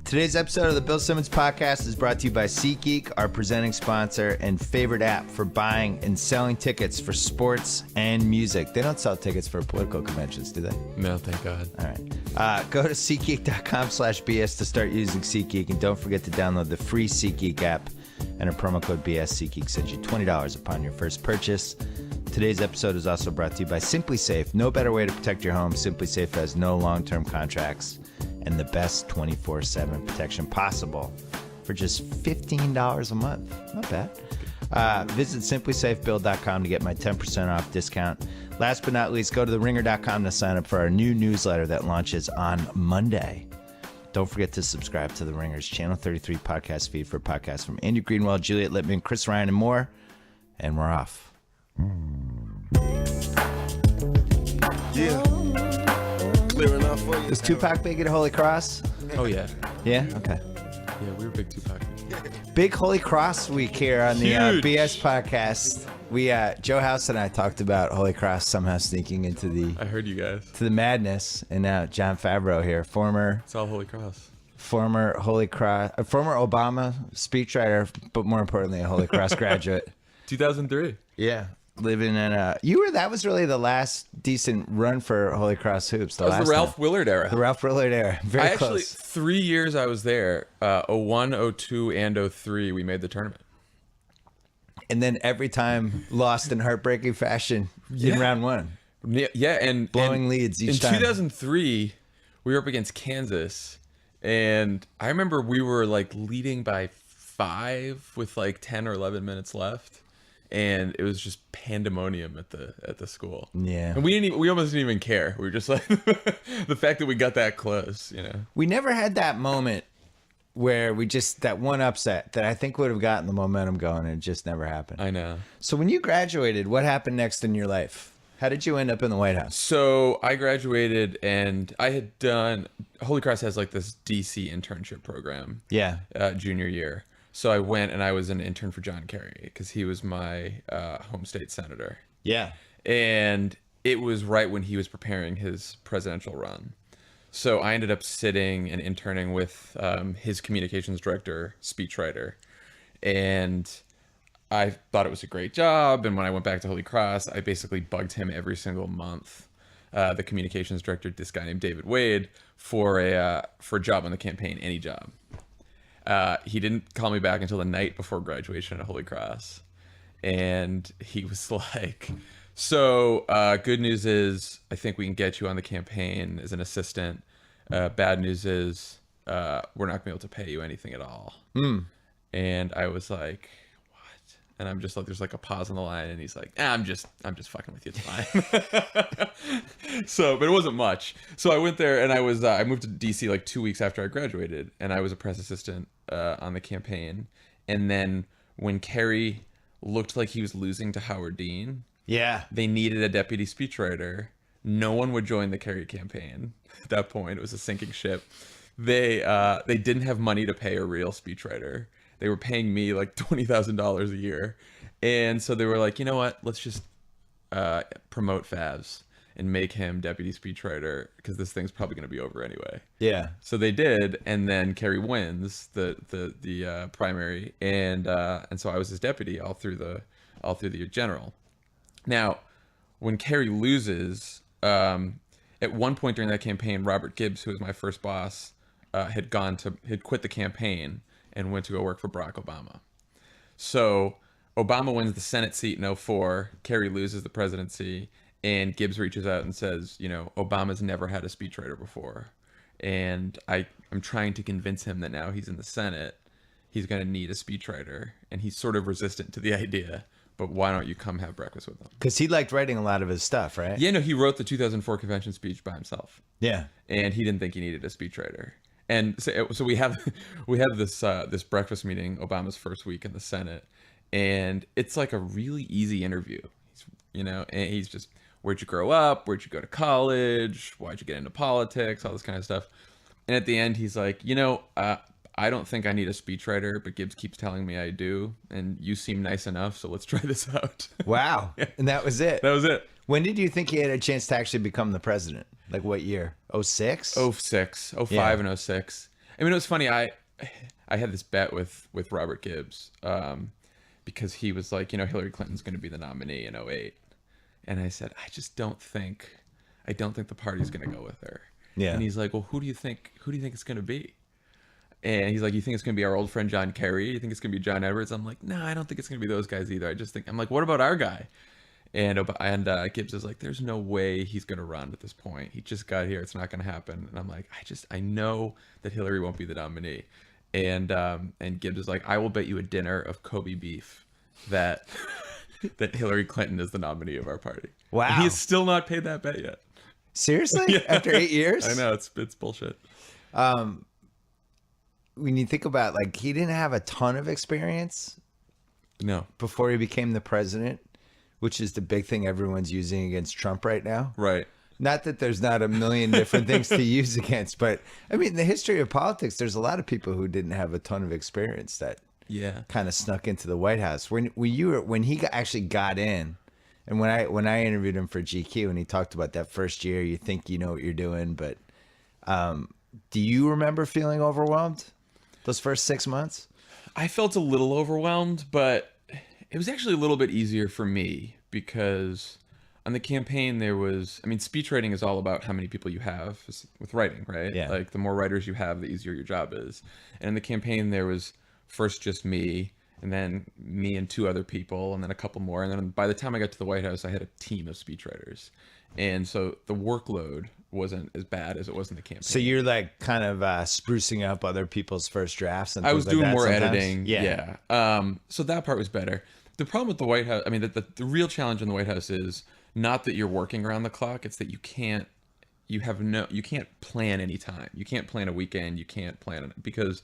Today's episode of the Bill Simmons Podcast is brought to you by SeatGeek, our presenting sponsor and favorite app for buying and selling tickets for sports and music. They don't sell tickets for political conventions, do they? No, thank God. All right. Go to SeatGeek.com/BS to start using SeatGeek, and don't forget to download the free SeatGeek app. Enter promo code BS. SeatGeek sends you $20 upon your first purchase. Today's episode is also brought to you by SimpliSafe. No better way to protect your home. SimpliSafe has no long-term contracts and the best 24/7 protection possible for just $15 a month. Not bad. Visit simplysafebuild.com to get my 10% off discount. Last but not least, go to theringer.com to sign up for our new newsletter that launches on Monday. Don't forget to subscribe to The Ringer's Channel 33 podcast feed for podcasts from Andy Greenwald, Juliet Littman, Chris Ryan, and more. And we're off. Yeah. Clear enough for you. Was Tupac big at Holy Cross? Oh, yeah. Yeah? Okay. Yeah, we were big Tupac. Big Holy Cross week here on the Huge. BS podcast. We Joe House and I talked about Holy Cross somehow sneaking into I heard you guys. the madness, and now Jon Favreau here, former It's all Holy Cross. Holy Cross, former Obama speechwriter, but more importantly, a Holy Cross graduate. 2003. Yeah, living in that was really the last decent run for Holy Cross hoops. That was the Ralph Willard era. The Ralph Willard era. Very Actually, close. 3 years I was there, 01, 02, and 03, we made the tournament. And then every time lost in heartbreaking fashion in Yeah. round one. Yeah, and Blowing leads each time. In 2003, we were up against Kansas, and I remember we were like leading by 5 with like 10 or 11 minutes left, and it was just pandemonium at the school. Yeah. And we almost didn't even care. We were just like the fact that we got that close, you know. We never had that moment where that one upset that I think would have gotten the momentum going, and it just never happened. I know. So when you graduated, what happened next in your life? How did you end up in the White House? So I graduated, and I had done Holy Cross has like this DC internship program. Yeah. Junior year. So I went and I was an intern for John Kerry because he was my home state senator. Yeah. And it was right when he was preparing his presidential run. So I ended up sitting and interning with his communications director, speechwriter. And I thought it was a great job. And when I went back to Holy Cross, I basically bugged him every single month, the communications director, this guy named David Wade, for a job on the campaign, any job. He didn't call me back until the night before graduation at Holy Cross. And he was like, so good news is I think we can get you on the campaign as an assistant. Bad news is we're not going to be able to pay you anything at all. And I was like, what? And I'm just like, there's like a pause on the line, and he's like, I'm just fucking with you. It's fine. But it wasn't much. So I went there, and I moved to DC like 2 weeks after I graduated, and I was a press assistant on the campaign. And then when Kerry looked like he was losing to Howard Dean, Yeah. they needed a deputy speechwriter. No one would join the Kerry campaign at that point. It was a sinking ship. They didn't have money to pay a real speechwriter. They were paying me like $20,000 a year. And so they were like, you know what? Let's just promote Favs and make him deputy speechwriter because this thing's probably going to be over anyway. Yeah. So they did, and then Kerry wins the primary, and so I was his deputy all through the general. Now, when Kerry loses, at one point during that campaign, Robert Gibbs, who was my first boss, had quit the campaign and went to go work for Barack Obama. So Obama wins the Senate seat in 2004. Kerry loses the presidency, and Gibbs reaches out and says, you know, Obama's never had a speechwriter before, and I'm trying to convince him that now he's in the Senate, he's going to need a speechwriter, and he's sort of resistant to the idea. But why don't you come have breakfast with him? Because he liked writing a lot of his stuff, right? Yeah, no, he wrote the 2004 convention speech by himself. Yeah. And he didn't think he needed a speechwriter. And so we have this breakfast meeting, Obama's first week in the Senate, and it's like a really easy interview. And he's just, where'd you grow up? Where'd you go to college? Why'd you get into politics? All this kind of stuff. And at the end, he's like, I don't think I need a speechwriter, but Gibbs keeps telling me I do, and you seem nice enough, so let's try this out. Wow. Yeah. And that was it. That was it. When did you think he had a chance to actually become the president? Like what year? 06? 06, 05 and 06. I mean, it was funny. I had this bet with Robert Gibbs because he was like, Hillary Clinton's going to be the nominee in '08, and I said, I don't think the party's going to go with her. Yeah. And he's like, well, who do you think it's going to be? And he's like, you think it's going to be our old friend John Kerry? You think it's going to be John Edwards? I'm like, no, I don't think it's going to be those guys either. I'm like, what about our guy? And Gibbs is like, there's no way he's going to run at this point. He just got here. It's not going to happen. And I'm like, I know that Hillary won't be the nominee. And Gibbs is like, I will bet you a dinner of Kobe beef that Hillary Clinton is the nominee of our party. Wow. And he has still not paid that bet yet. Seriously? Yeah. After 8 years? I know, it's bullshit. When you think about, like, he didn't have a ton of experience No. before he became the president, which is the big thing everyone's using against Trump right now. Right. Not that there's not a million different things to use against, but I mean, the history of politics, there's a lot of people who didn't have a ton of experience that Yeah. kind of snuck into the White House. When he actually got in, and when I interviewed him for GQ and he talked about that first year, you think you know what you're doing, but do you remember feeling overwhelmed those first 6 months? I felt a little overwhelmed, but it was actually a little bit easier for me because on the campaign speechwriting is all about how many people you have with writing, right? Yeah. Like the more writers you have, the easier your job is. And in the campaign, there was first just me, and then me and 2 other people, and then a couple more. And then by the time I got to the White House, I had a team of speechwriters. And so the workload wasn't as bad as it was in the campaign. So you're like kind of sprucing up other people's first drafts and I was things like doing that more sometimes? editing. Yeah. So that part was better. The problem with the White House, the real challenge in the White House is not that you're working around the clock. It's that you can't plan any time. You can't plan a weekend. You can't plan it because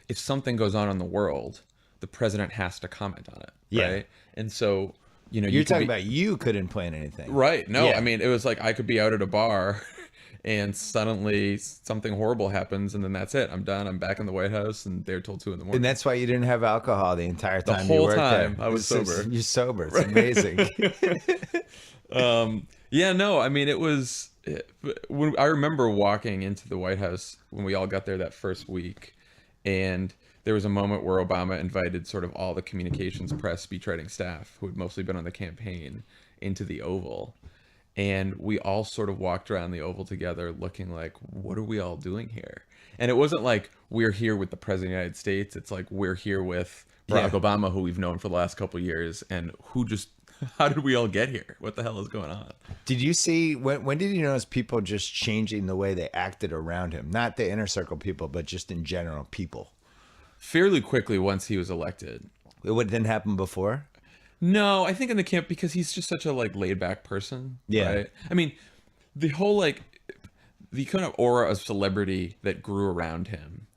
if something goes on in the world, the president has to comment on it. Yeah. Right. And so, You're talking about you couldn't plan anything. Right. No, Yeah. it was like I could be out at a bar and suddenly something horrible happens and then that's it. I'm done. I'm back in the White House and they're till 2 a.m. And that's why you didn't have alcohol the entire time whole you worked time there. I was sober. You're sober. It's amazing. It was when I remember walking into the White House when we all got there that first week, and there was a moment where Obama invited sort of all the communications press speechwriting staff who had mostly been on the campaign into the Oval. And we all sort of walked around the Oval together looking like, what are we all doing here? And it wasn't like we're here with the President of the United States. It's like we're here with Barack Obama, who we've known for the last couple of years, and how did we all get here? What the hell is going on? Did you see, when did you notice people just changing the way they acted around him? Not the inner circle people, but just in general people. Fairly quickly once he was elected. It didn't happen before? No, I think in the camp because he's just such a laid back person. Yeah. Right? I mean, the whole the kind of aura of celebrity that grew around him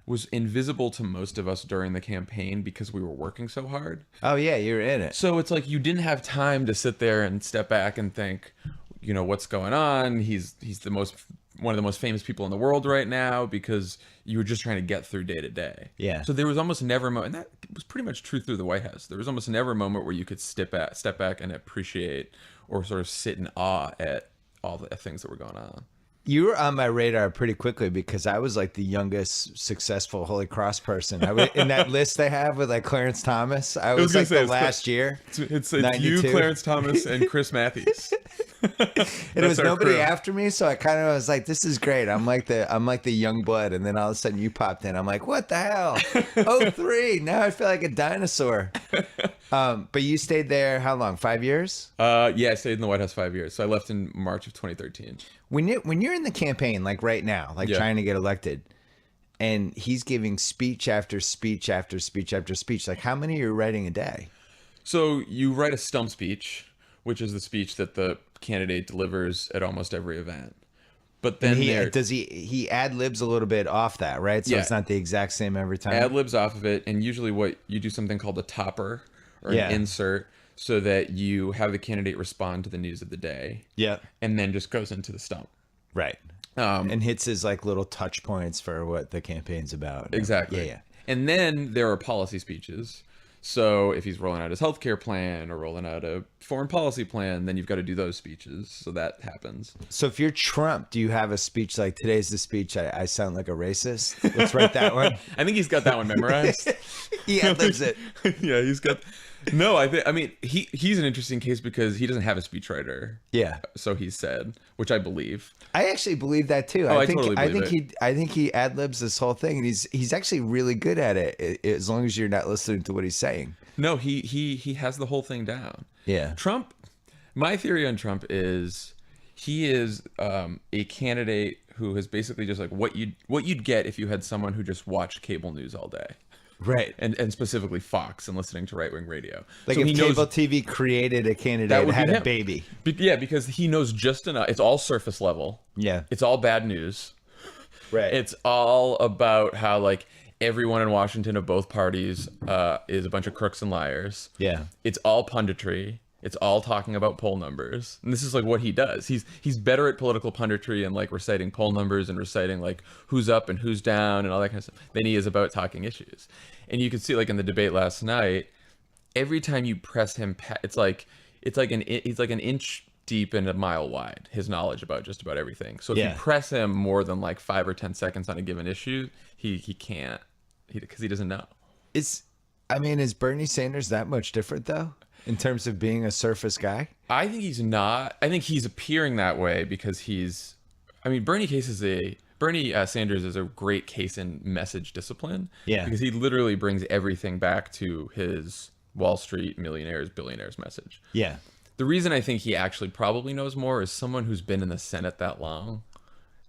was invisible to most of us during the campaign because we were working so hard. Oh yeah, you're in it. So it's like you didn't have time to sit there and step back and think, what's going on? He's one of the most famous people in the world right now because you were just trying to get through day to day. Yeah. So there was almost never a moment, and that was pretty much true through the White House. There was almost never a moment where you could step back and appreciate or sort of sit in awe at all the things that were going on. You were on my radar pretty quickly because I was like the youngest successful Holy Cross person. I was in that list they have with Clarence Thomas. I was like the last year. It's you, Clarence Thomas, and Chris Matthews. It was nobody after me, so I kind of was like, "This is great." I'm like the young blood, and then all of a sudden you popped in. I'm like, "What the hell?" 03. Now I feel like a dinosaur. But you stayed there how long? 5 years? I stayed in the White House 5 years. So I left in March of 2013. When you're in the campaign, like right now, trying to get elected, and he's giving speech after speech after speech after speech, how many are you writing a day? So you write a stump speech, which is the speech that the candidate delivers at almost every event. But then he ad libs a little bit off that, right? So it's not the exact same every time. Ad libs off of it, and usually what you do something called a topper or an insert, so that you have the candidate respond to the news of the day. Yeah. And then just goes into the stump. Right. And hits his little touch points for what the campaign's about. Exactly. Yeah. And then there are policy speeches. So if he's rolling out his healthcare plan or rolling out a foreign policy plan, then you've got to do those speeches. So that happens. So if you're Trump, do you have a speech like today's the speech? I sound like a racist. Let's write that one. I think he's got that one memorized. He ad-libs it. Yeah, he's got. No, I mean he's an interesting case because he doesn't have a speechwriter. Yeah. So he said, which I believe. I actually believe that too. I totally believe it. I think he ad libs this whole thing, and he's actually really good at it as long as you're not listening to what he's saying. No, he has the whole thing down. Yeah. Trump. My theory on Trump is he is a candidate who is basically just like what you'd get if you had someone who just watched cable news all day. Right. And specifically Fox and listening to right-wing radio. Like so if he cable TV created a candidate that had a baby. Yeah, because he knows just enough. It's all surface level. Yeah. It's all bad news. Right. It's all about how like everyone in Washington of both parties is a bunch of crooks and liars. Yeah. It's all punditry. It's all talking about poll numbers. And this is like what he does. He's better at political punditry and like reciting poll numbers and reciting like who's up and who's down and all that kind of stuff than he is about talking issues. And you could see like in the debate last night, every time you press him, he's like an inch deep and a mile wide, his knowledge about just about everything. So if you press him more than like 5 or 10 seconds on a given issue, he can't, because he doesn't know. Is Bernie Sanders that much different though? In terms of being a surface guy? I think he's not. I think he's appearing that way because Bernie Sanders is a great case in message discipline. Yeah. Because he literally brings everything back to his Wall Street millionaires, billionaires message. Yeah. The reason I think he actually probably knows more is someone who's been in the Senate that long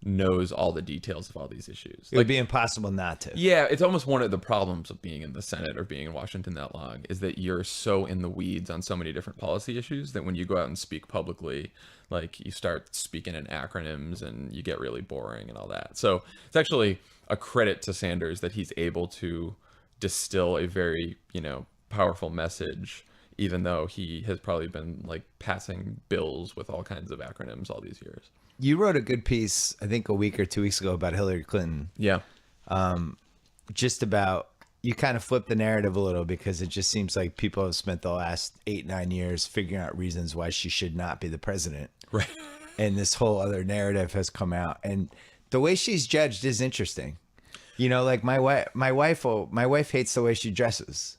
knows all the details of all these issues. It would be impossible not to. Yeah, it's almost one of the problems of being in the Senate or being in Washington that long is that you're so in the weeds on so many different policy issues that when you go out and speak publicly, like you start speaking in acronyms and you get really boring and all that. So it's actually a credit to Sanders that he's able to distill a very, powerful message, even though he has probably been like passing bills with all kinds of acronyms all these years. You wrote a good piece, I think a week or 2 weeks ago, about Hillary Clinton. Yeah. Just about, you kind of flip the narrative a little because it just seems like people have spent the last 8-9 years figuring out reasons why she should not be the president. Right. And this whole other narrative has come out. And the way she's judged is interesting. Like my wife hates the way she dresses.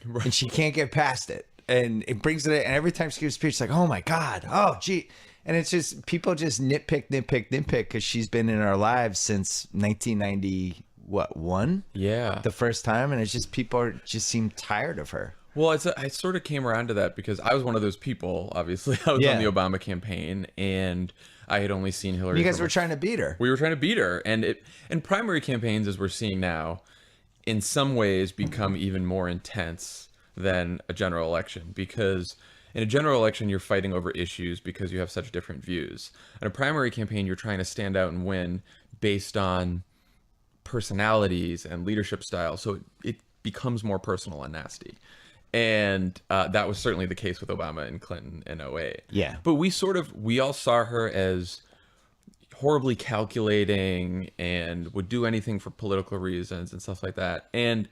Right. And she can't get past it. And it brings it, and every time she gives a speech, it's like, oh my God, oh gee. And it's just, people just nitpick because she's been in our lives since 1991? Yeah. The first time. And it's just, people just seem tired of her. Well, I sort of came around to that because I was one of those people, obviously. I was on the Obama campaign and I had only seen Hillary. You guys were trying to beat her. We were trying to beat her. And primary campaigns, as we're seeing now, in some ways become even more intense than a general election, because in a general election, you're fighting over issues because you have such different views. In a primary campaign, you're trying to stand out and win based on personalities and leadership style. So it becomes more personal and nasty. And that was certainly the case with Obama and Clinton in 2008. Yeah. But we all saw her as horribly calculating and would do anything for political reasons and stuff like that. And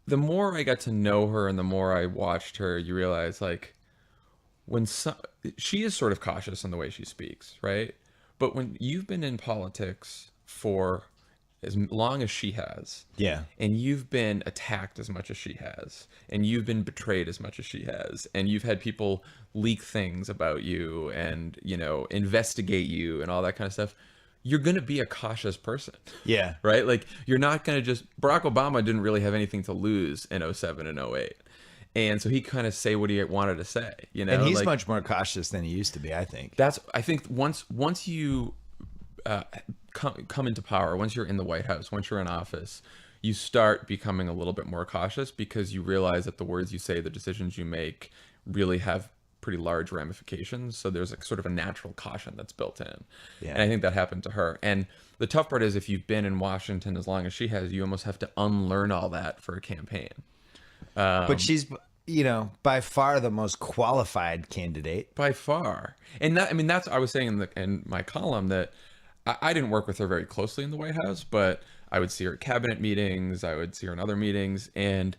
the more I got to know her and the more I watched her, you realize like she is sort of cautious in the way she speaks, right? But when you've been in politics for as long as she has, and you've been attacked as much as she has, and you've been betrayed as much as she has, and you've had people leak things about you and, investigate you and all that kind of stuff, you're going to be a cautious person. Yeah. Right? Like, you're not going to just... Barack Obama didn't really have anything to lose in 2007 and 2008. And so he kind of say what he wanted to say, And he's much more cautious than he used to be, I think. I think once you come into power, once you're in the White House, once you're in office, you start becoming a little bit more cautious because you realize that the words you say, the decisions you make really have pretty large ramifications. So there's sort of a natural caution that's built in. Yeah. And I think that happened to her. And the tough part is if you've been in Washington as long as she has, you almost have to unlearn all that for a campaign. But she's, by far the most qualified candidate. By far. And that's, I was saying in my column that I didn't work with her very closely in the White House, but I would see her at cabinet meetings. I would see her in other meetings. And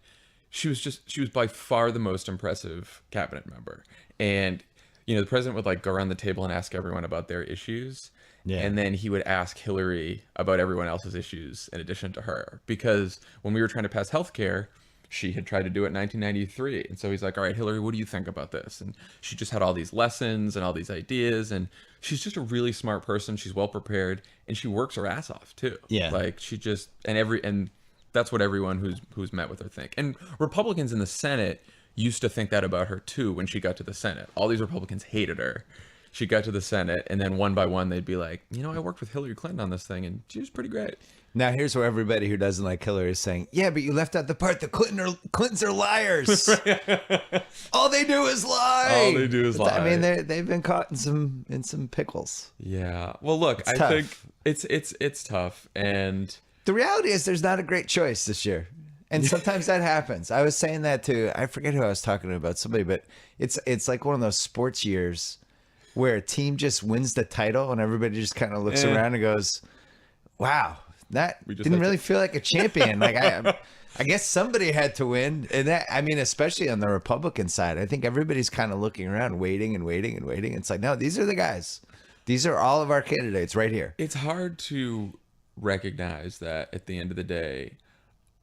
she was by far the most impressive cabinet member. And, you know, the president would like go around the table and ask everyone about their issues. Yeah. And then he would ask Hillary about everyone else's issues in addition to her. Because when we were trying to pass healthcare, she had tried to do it in 1993. And so he's like, all right, Hillary, what do you think about this? And she just had all these lessons and all these ideas. And she's just a really smart person. She's well prepared. And she works her ass off, too. Yeah. Like, she just, and that's what everyone who's met with her think. And Republicans in the Senate used to think that about her, too, when she got to the Senate. All these Republicans hated her. She got to the Senate, and then one by one, they'd be like, you know, I worked with Hillary Clinton on this thing, and she was pretty great. Now, here's where everybody who doesn't like Hillary is saying, yeah, but you left out the part that Clintons are liars. All they do is lie. All they do is lie. I mean, they've been caught in some pickles. Yeah. Well, look, I think it's tough. And the reality is there's not a great choice this year. And sometimes that happens. I was saying that to, I forget who I was talking to about somebody, but it's like one of those sports years where a team just wins the title and everybody just kind of looks around and goes, wow, that didn't really feel like a champion. Like I guess somebody had to win. And that, I mean, especially on the Republican side, I think everybody's kind of looking around, waiting and waiting and waiting. It's like, no, these are the guys. These are all of our candidates right here. It's hard to recognize that at the end of the day,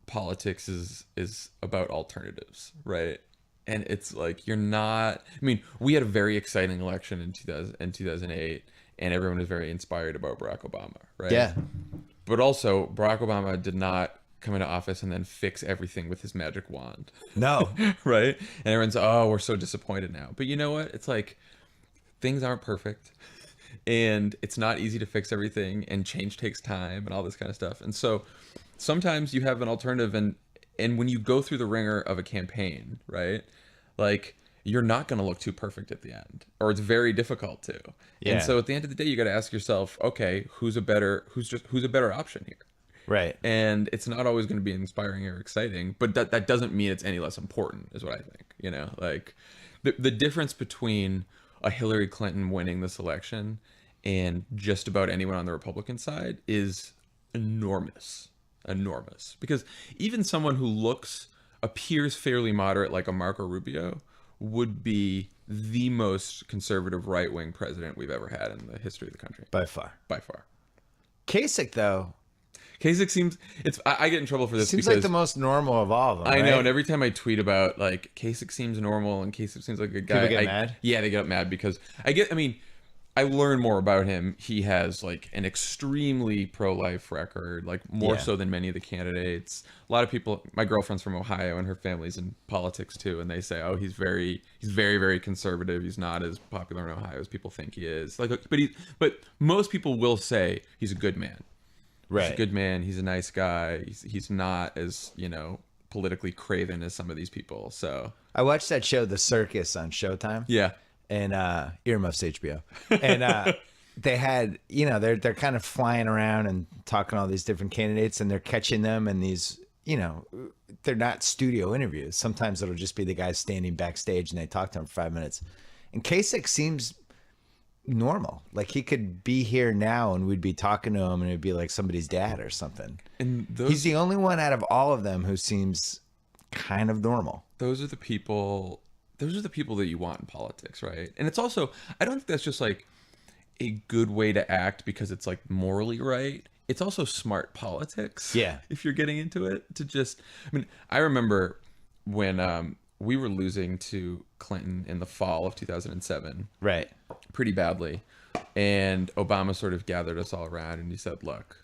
politics is about alternatives, right? And it's like, you're not, I mean, we had a very exciting election in 2008, and everyone was very inspired about Barack Obama, right? Yeah. But also, Barack Obama did not come into office and then fix everything with his magic wand. No. Right? And everyone's, oh, we're so disappointed now. But you know what? It's like, things aren't perfect. And it's not easy to fix everything, and change takes time and all this kind of stuff. And so sometimes you have an alternative, and when you go through the ringer of a campaign, right? Like, you're not going to look too perfect at the end, or it's very difficult to. Yeah. And so at the end of the day, you got to ask yourself, okay, who's a better option here? Right. And it's not always going to be inspiring or exciting, but that doesn't mean it's any less important, is what I think. You know, like the difference between a Hillary Clinton winning this election and just about anyone on the Republican side is enormous. Because even someone who appears fairly moderate, like a Marco Rubio, would be the most conservative right-wing president we've ever had in the history of the country. By far. Kasich, though. Kasich seems, I get in trouble for this. Seems because like the most normal of all of them. I right? know, and every time I tweet about, like, Kasich seems normal and Kasich seems like a good guy. People get mad? Yeah, they get mad because I learn more about him. He has, like, an extremely pro-life record, like, more so than many of the candidates. A lot of people, my girlfriend's from Ohio and her family's in politics too, and they say, oh, he's very, very conservative. He's not as popular in Ohio as people think he is. Like, but most people will say he's a good man. Right. He's a good man. He's a nice guy. He's not as, you know, politically craven as some of these people. So I watched that show, The Circus, on Showtime. Yeah. And earmuffs HBO. And they had, you know, they're kind of flying around and talking to all these different candidates, and they're catching them in these, you know, they're not studio interviews. Sometimes it'll just be the guys standing backstage and they talk to him for 5 minutes. And Kasich seems normal. Like, he could be here now and we'd be talking to him and it'd be like somebody's dad or something. And he's the only one out of all of them who seems kind of normal. Those are the people that you want in politics, right? And it's also, I don't think that's just like a good way to act because it's like morally right. It's also smart politics. Yeah. If you're getting into it, to just, I mean, I remember when we were losing to Clinton in the fall of 2007. Right. Pretty badly. And Obama sort of gathered us all around and he said, look,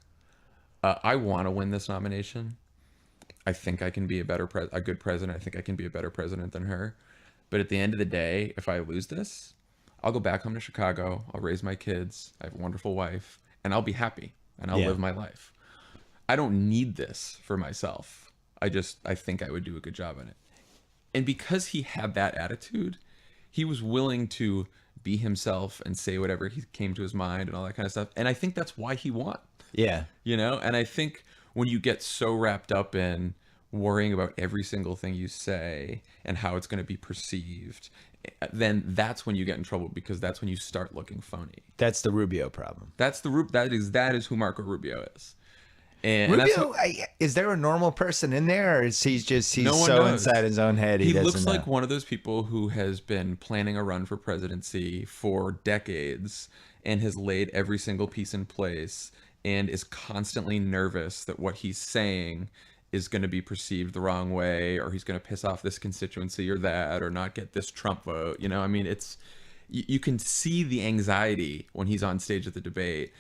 I want to win this nomination. I think I can be a good president. I think I can be a better president than her. But at the end of the day, if I lose this, I'll go back home to Chicago. I'll raise my kids. I have a wonderful wife, and I'll be happy, and I'll live my life. I don't need this for myself. I think I would do a good job in it. And because he had that attitude, he was willing to be himself and say whatever he came to his mind and all that kind of stuff. And I think that's why he won. Yeah. You know, and I think when you get so wrapped up in worrying about every single thing you say and how it's going to be perceived, then that's when you get in trouble, because that's when you start looking phony. That's the Rubio problem. That is who Marco Rubio is. And Rubio, is there a normal person in there, or is he's No one so knows. inside his own head he doesn't looks know? like one of those people who has been planning a run for presidency for decades and has laid every single piece in place and is constantly nervous that what he's saying is going to be perceived the wrong way, or he's going to piss off this constituency or that, or not get this Trump vote. You know, I mean, it's you can see the anxiety when he's on stage at the debate,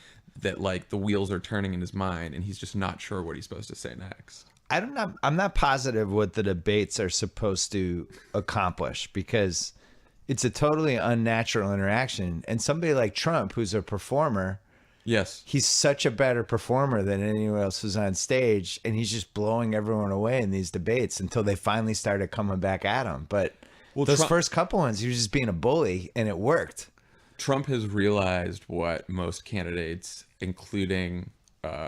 that like the wheels are turning in his mind and he's just not sure what he's supposed to say next. I'm not positive what the debates are supposed to accomplish, because it's a totally unnatural interaction. And somebody like Trump, who's a performer, Yes. he's such a better performer than anyone else who's on stage, and he's just blowing everyone away in these debates until they finally started coming back at him. But those first couple ones, he was just being a bully, and it worked. Trump has realized what most candidates, including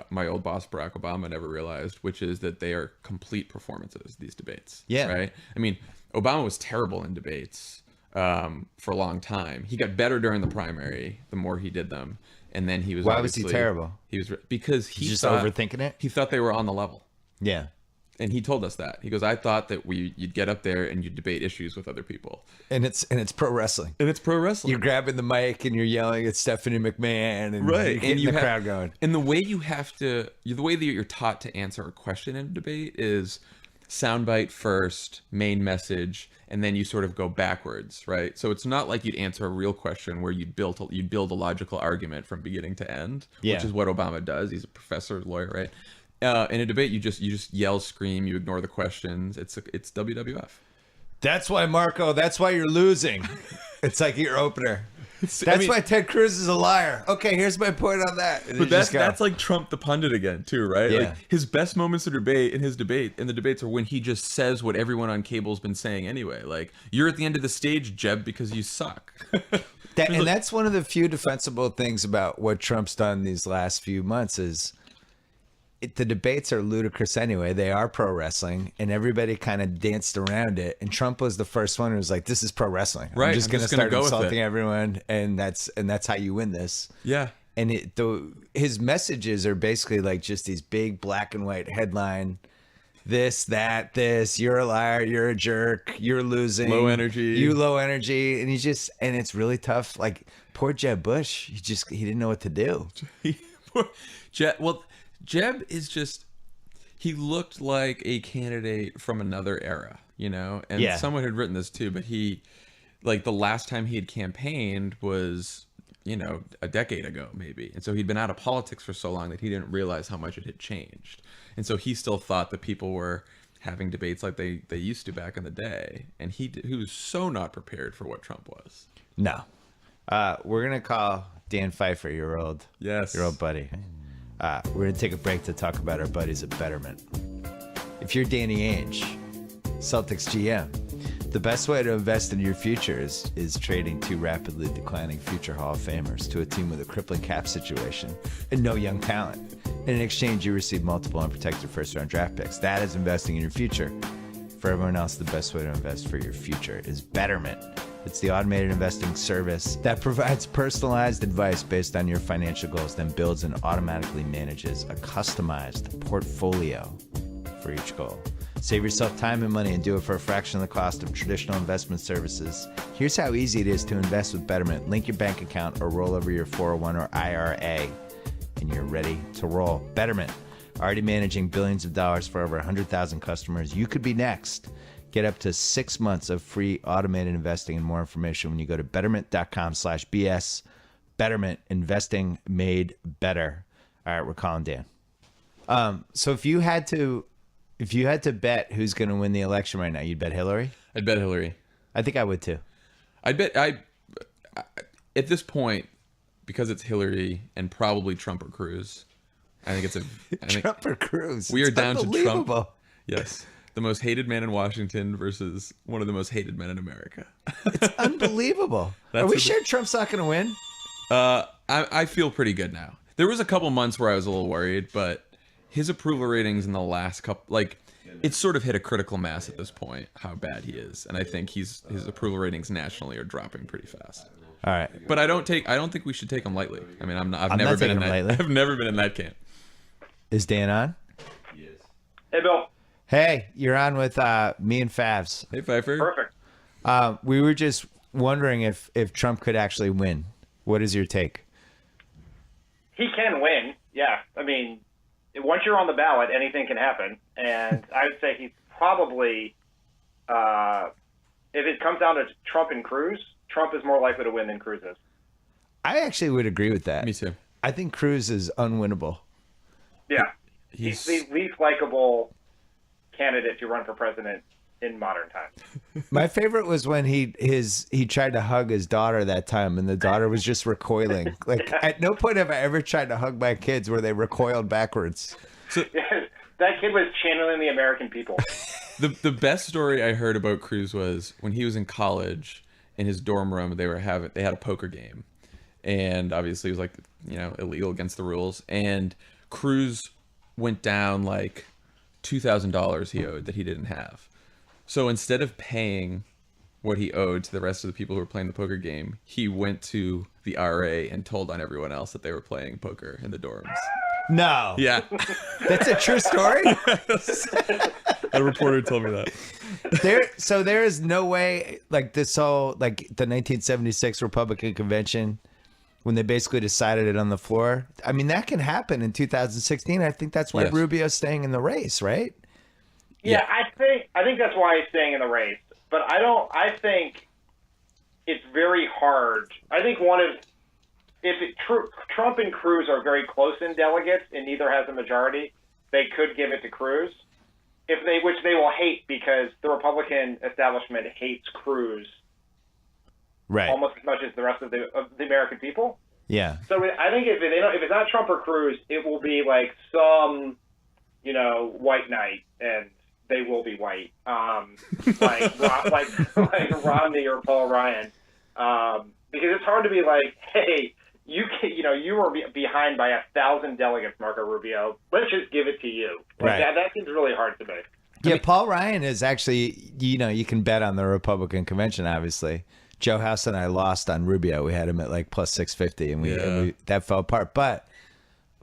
my old boss Barack Obama, never realized, which is that they are complete performances, these debates. Yeah. Right? I mean, Obama was terrible in debates for a long time. He got better during the primary the more he did them. And then he was Why was he terrible? He was because He's just overthinking it? He thought they were on the level. Yeah. And he told us that. He goes, I thought that you'd get up there and you'd debate issues with other people. And it's pro wrestling. And it's pro wrestling. You're grabbing the mic and you're yelling at Stephanie McMahon, and Right. you're getting the crowd going. And the way the way that you're taught to answer a question in a debate is soundbite first, main message, and then you sort of go backwards, right? So it's not like you'd answer a real question where you'd build a logical argument from beginning to end, which is what Obama does. He's a professor, lawyer, right? In a debate, you just yell, scream, you ignore the questions. It's WWF. That's why, Marco. That's why you're losing. It's like your opener. That's why Ted Cruz is a liar. Okay, here's my point on that. But that's like Trump the pundit again, too, right? Yeah. Like his best moments in the debates are when he just says what everyone on cable's been saying anyway. Like, you're at the end of the stage, Jeb, because you suck. That's one of the few defensible things about what Trump's done these last few months is the debates are ludicrous anyway. They are pro wrestling, and everybody kind of danced around it. And Trump was the first one who was like, "This is pro wrestling. Right, I'm just going to start go with insulting everyone, and that's how you win this." Yeah. And his messages are basically like just these big black and white headline, this, that, this, you're a liar, you're a jerk, you're losing, Low energy. you low energy. And it's really tough. Like poor Jeb Bush, he didn't know what to do. Jeb is just, he looked like a candidate from another era, you know? And someone had written this too, but he, like the last time he had campaigned was, you know, a decade ago maybe. And so he'd been out of politics for so long that he didn't realize how much it had changed. And so he still thought that people were having debates like they used to back in the day. And he was so not prepared for what Trump was. No. We're going to call Dan Pfeiffer, your old buddy. We're going to take a break to talk about our buddies at Betterment. If you're Danny Ainge, Celtics GM, the best way to invest in your future is trading two rapidly declining future Hall of Famers to a team with a crippling cap situation and no young talent. In exchange, you receive multiple unprotected first-round draft picks. That is investing in your future. For everyone else, the best way to invest for your future is Betterment. It's the automated investing service that provides personalized advice based on your financial goals, then builds and automatically manages a customized portfolio for each goal. Save yourself time and money and do it for a fraction of the cost of traditional investment services. Here's how easy it is to invest with Betterment. Link your bank account or roll over your 401 or IRA, and you're ready to roll. Betterment, already managing billions of dollars for over 100,000 customers. You could be next. Get up to 6 months of free automated investing and more information when you go to betterment.com/BS. Betterment, investing made better. All right, we're calling Dan. So if you had to bet who's going to win the election right now, you'd bet Hillary? I'd bet Hillary. I think I would too. At this point, because it's Hillary and probably Trump or Cruz, I think Trump or Cruz. We are down to Trump. Unbelievable. Yes. The most hated man in Washington versus one of the most hated men in America. It's unbelievable. Are we sure Trump's not going to win? I feel pretty good now. There was a couple months where I was a little worried, but his approval ratings in the last couple, like, it's sort of hit a critical mass at this point, how bad he is. And I think his approval ratings nationally are dropping pretty fast. All right. But I don't think we should take him lightly. I mean, I've never been in that camp. Is Dan on? Hey, Bill. Hey, you're on with me and Favs. Hey, Pfeiffer. Perfect. We were just wondering if Trump could actually win. What is your take? He can win. Yeah. I mean, once you're on the ballot, anything can happen. And I would say he's probably, if it comes down to Trump and Cruz, Trump is more likely to win than Cruz is. I actually would agree with that. Me too. I think Cruz is unwinnable. Yeah. He's the least likable candidate to run for president in modern times. My favorite was when he tried to hug his daughter that time, and the daughter was just recoiling. Like, at no point have I ever tried to hug my kids where they recoiled backwards. That kid was channeling the American people. The best story I heard about Cruz was when he was in college. In his dorm room, they had a poker game, and obviously it was like, illegal, against the rules. And Cruz went down like $2,000 he owed that he didn't have. So instead of paying what he owed to the rest of the people who were playing the poker game, he went to the RA and told on everyone else that they were playing poker in the dorms. No. Yeah. That's a true story? A reporter told me that. So there is no way, like this whole, like the 1976 Republican convention, when they basically decided it on the floor. I mean, that can happen in 2016. I think that's why Yes. Rubio's staying in the race, right? Yeah, I think that's why he's staying in the race. But I think it's very hard. I think Trump and Cruz are very close in delegates and neither has a majority, they could give it to Cruz. Which they will hate because the Republican establishment hates Cruz Right. almost as much as the rest of the American people. Yeah. So I think if it's not Trump or Cruz, it will be like some, white knight, and they will be white, like Romney or Paul Ryan, because it's hard to be like, hey, you were behind by 1,000 delegates, Marco Rubio. Let's just give it to you. Right. That seems really hard to me. Yeah, Paul Ryan is actually, you can bet on the Republican convention, obviously. Joe House and I lost on Rubio. We had him at like plus 650, and that fell apart. But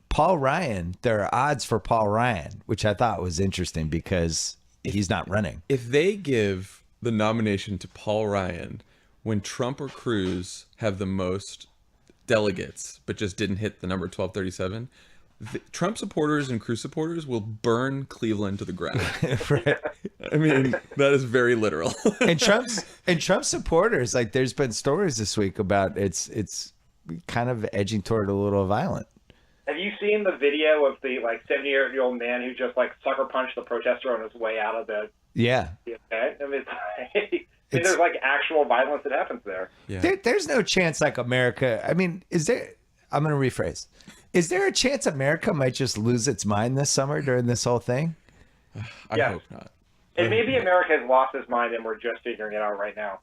Paul Ryan, there are odds for Paul Ryan, which I thought was interesting because he's not running. If they give the nomination to Paul Ryan when Trump or Cruz have the most delegates but just didn't hit the number 1237, Trump supporters and Cruz supporters will burn Cleveland to the ground. Right. I mean, that is very literal. And Trump's supporters, like, there's been stories this week about it's kind of edging toward a little violent. Have you seen the video of the 70-year-old man who just sucker punched the protester on his way out of the Yeah. event? I mean, there's actual violence that happens there. Yeah. There's no chance America. I mean, is there? I'm going to rephrase. Is there a chance America might just lose its mind this summer during this whole thing? I hope not. And maybe America has lost its mind and we're just figuring it out right now.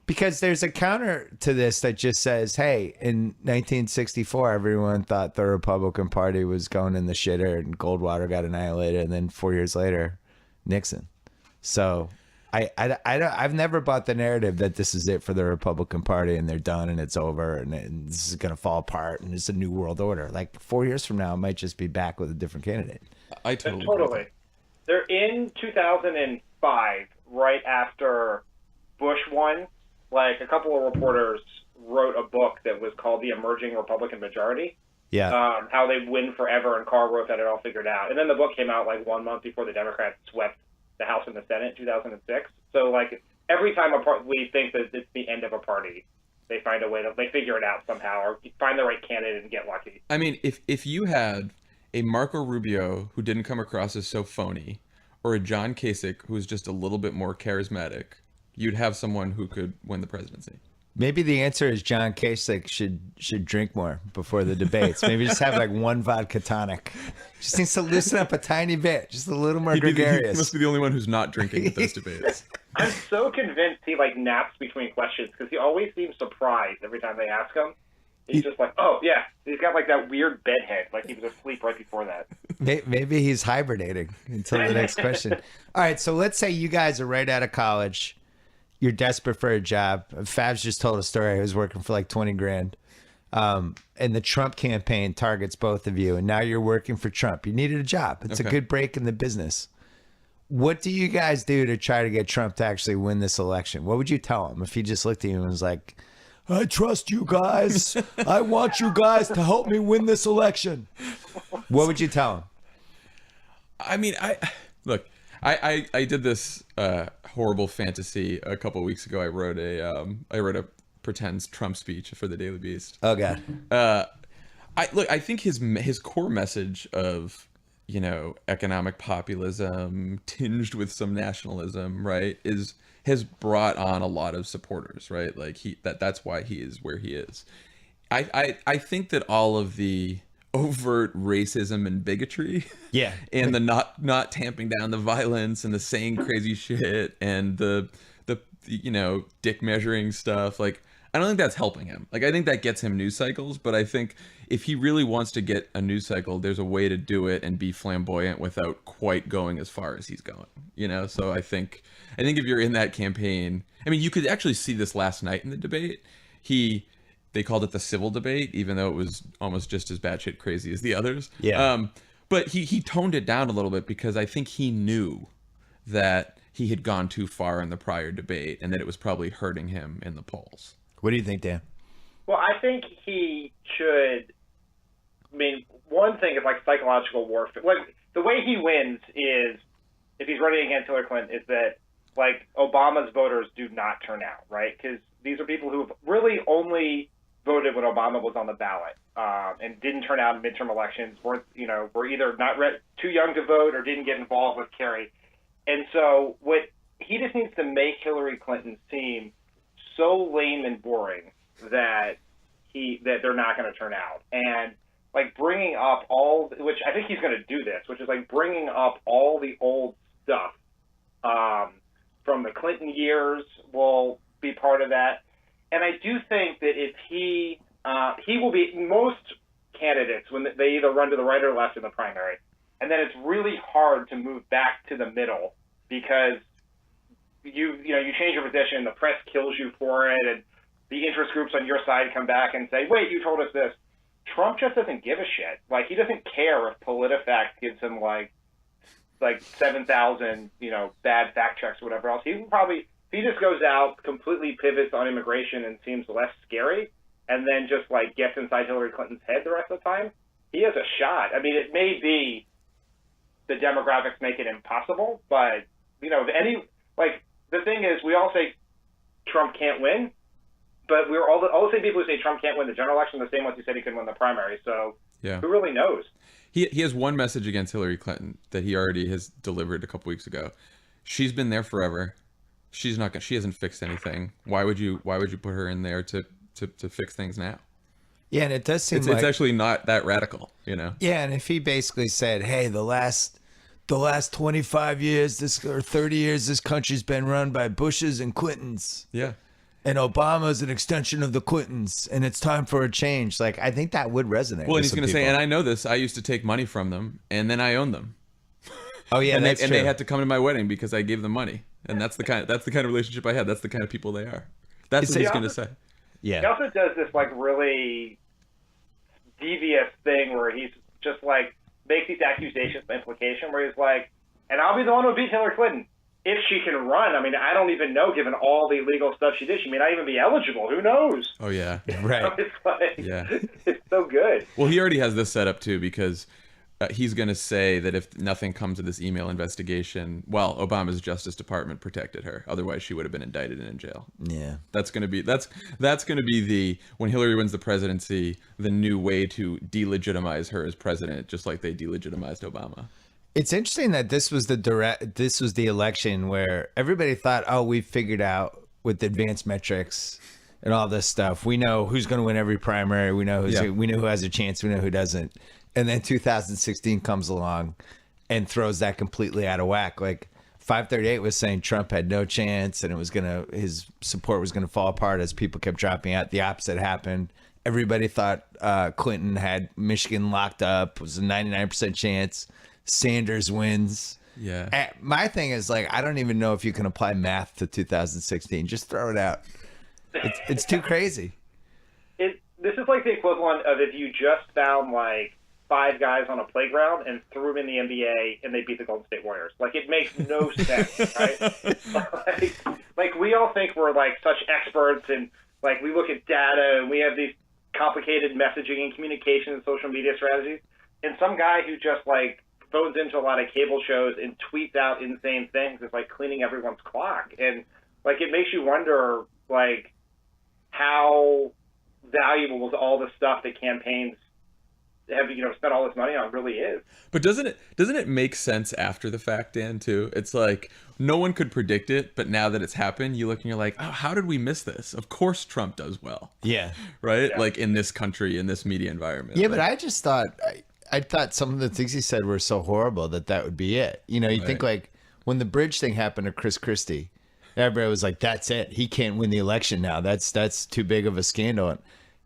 Because there's a counter to this that just says, hey, in 1964, everyone thought the Republican Party was going in the shitter and Goldwater got annihilated. And then 4 years later, Nixon. So I've never bought the narrative that this is it for the Republican Party and they're done and it's over and this is going to fall apart and it's a new world order. 4 years from now, it might just be back with a different candidate. I totally. Totally. They're in 2005, right after Bush won. A couple of reporters wrote a book that was called The Emerging Republican Majority. Yeah. How they win forever, and Carl wrote that it all figured out. And then the book came out 1 month before the Democrats swept the House and the Senate in 2006. So every time we think that it's the end of a party, they find a way they figure it out somehow or find the right candidate and get lucky. I mean, if you had a Marco Rubio who didn't come across as so phony, or a John Kasich who was just a little bit more charismatic, you'd have someone who could win the presidency. Maybe the answer is John Kasich should drink more before the debates. Maybe just have one vodka tonic. Just needs to loosen up a tiny bit, just a little more gregarious. He must be the only one who's not drinking at those debates. I'm so convinced he naps between questions because he always seems surprised every time they ask him. He's just oh yeah, he's got that weird bedhead, he was asleep right before that. Maybe he's hibernating until the next question. All right, so let's say you guys are right out of college. You're desperate for a job. Fabs just told a story. He was working for 20 grand. And the Trump campaign targets both of you, and now you're working for Trump. You needed a job. It's a good break in the business. What do you guys do to try to get Trump to actually win this election? What would you tell him if he just looked at you and was like, I trust you guys. I want you guys to help me win this election. What would you tell him? I mean, I did this horrible fantasy a couple of weeks ago. I wrote a pretend Trump speech for the Daily Beast. Oh God. I think his core message of, you know, economic populism tinged with some nationalism, right, has brought on a lot of supporters, right? Like that's why he is where he is. I think that all of the overt racism and bigotry, and the not tamping down the violence and the saying crazy shit and the you know, dick measuring stuff, like, I don't think that's helping him. Like, I think that gets him news cycles, but I think if he really wants to get a news cycle, there's a way to do it and be flamboyant without quite going as far as he's going, you know? So I think if you're in that campaign, I mean, you could actually see this last night in the debate. They called it the civil debate, even though it was almost just as batshit crazy as the others. Yeah. But he toned it down a little bit because I think he knew that he had gone too far in the prior debate and that it was probably hurting him in the polls. What do you think, Dan? Well, I think he should. I mean, one thing is like psychological warfare. Like, the way he wins is, if he's running against Hillary Clinton, is that, like, Obama's voters do not turn out, right? Because these are people who have really only voted when Obama was on the ballot, and didn't turn out in midterm elections. Were either not too young to vote or didn't get involved with Kerry. And so he just needs to make Hillary Clinton seem so lame and boring that they're not going to turn out. And like bringing up which I think he's going to do this, which is like bringing up all the old stuff from the Clinton years will be part of that. And I do think that if he will be, most candidates, when they either run to the right or left in the primary, and then it's really hard to move back to the middle because you change your position, the press kills you for it, and the interest groups on your side come back and say, wait, you told us this. Trump just doesn't give a shit. Like, he doesn't care if PolitiFact gives him like 7,000, bad fact checks or whatever else. He will probably, if he just goes out, completely pivots on immigration and seems less scary, and then just like gets inside Hillary Clinton's head the rest of the time, he has a shot. I mean, it may be the demographics make it impossible, but the thing is, we all say Trump can't win, but we're all the same people who say Trump can't win the general election, the same ones who said he couldn't win the primary. So who really knows? He has one message against Hillary Clinton that he already has delivered a couple weeks ago. She's been there forever. She hasn't fixed anything. Why would you put her in there to fix things now? Yeah, and it does seem it's actually not that radical, Yeah, and if he basically said, hey, the last 25 years, or 30 years, this country's been run by Bushes and Clintons. Yeah. And Obama's an extension of the Clintons, and it's time for a change. Like, I think that would resonate. Well, and he's going to say, and I know this, I used to take money from them, and then I owned them. Oh yeah, and that's true. They had to come to my wedding because I gave them money, and that's the kind of relationship I had. That's the kind of people they are. That's what he's going to say. Yeah. He also does this like really devious thing where he's just like makes these accusations of implication where he's like, and I'll be the one who beat Hillary Clinton if she can run. I mean, I don't even know, given all the illegal stuff she did. She may not even be eligible. Who knows? Oh yeah, right. It's like, yeah, it's so good. Well, he already has this set up too because he's going to say that if nothing comes of this email investigation, well, Obama's Justice Department protected her. Otherwise, she would have been indicted and in jail. Yeah, that's going to be the when Hillary wins the presidency, the new way to delegitimize her as president, just like they delegitimized Obama. It's interesting that this was the election where everybody thought, oh, we figured out with advanced metrics and all this stuff. We know who's going to win every primary. We know we know who has a chance. We know who doesn't. And then 2016 comes along and throws that completely out of whack. Like 538 was saying Trump had no chance and his support was gonna fall apart as people kept dropping out. The opposite happened. Everybody thought Clinton had Michigan locked up. It was a 99% chance. Sanders wins. Yeah. My thing is, like, I don't even know if you can apply math to 2016. Just throw it out. It's too crazy. this is like the equivalent of if you just found like 5 guys on a playground and threw them in the NBA and they beat the Golden State Warriors. Like, it makes no sense, right? like we all think we're like such experts, and like we look at data and we have these complicated messaging and communication and social media strategies, and some guy who just like phones into a lot of cable shows and tweets out insane things is like cleaning everyone's clock. And like, it makes you wonder like how valuable all the stuff that campaigns have, spent all this money on really is. But doesn't it make sense after the fact, Dan, too? It's like no one could predict it, but now that it's happened, you look and you're like, oh, how did we miss this? Of course Trump does well. Yeah. Right? Yeah. Like in this country, in this media environment. Yeah, like, but I just thought I thought some of the things he said were so horrible that would be it. You think like when the bridge thing happened to Chris Christie, everybody was like, that's it. He can't win the election now. That's too big of a scandal.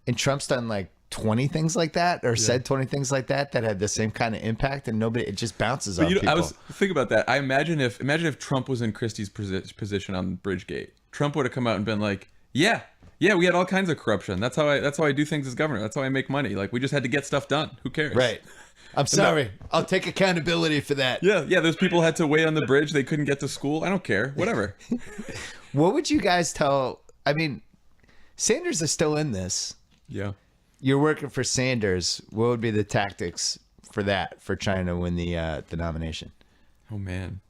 And Trump's done like 20 things like that, or said 20 things like that had the same kind of impact, and it just bounces off people. I was thinking about that. I imagine if Trump was in Christie's position on Bridgegate, Trump would have come out and been like, yeah, we had all kinds of corruption. That's how I do things as governor. That's how I make money. Like, we just had to get stuff done. Who cares? Right. I'm sorry. I'll take accountability for that. Yeah. Those people had to wait on the bridge. They couldn't get to school. I don't care. Whatever. What would you guys tell? I mean, Sanders is still in this. Yeah. You're working for Sanders. What would be the tactics for trying to win the nomination? Oh man,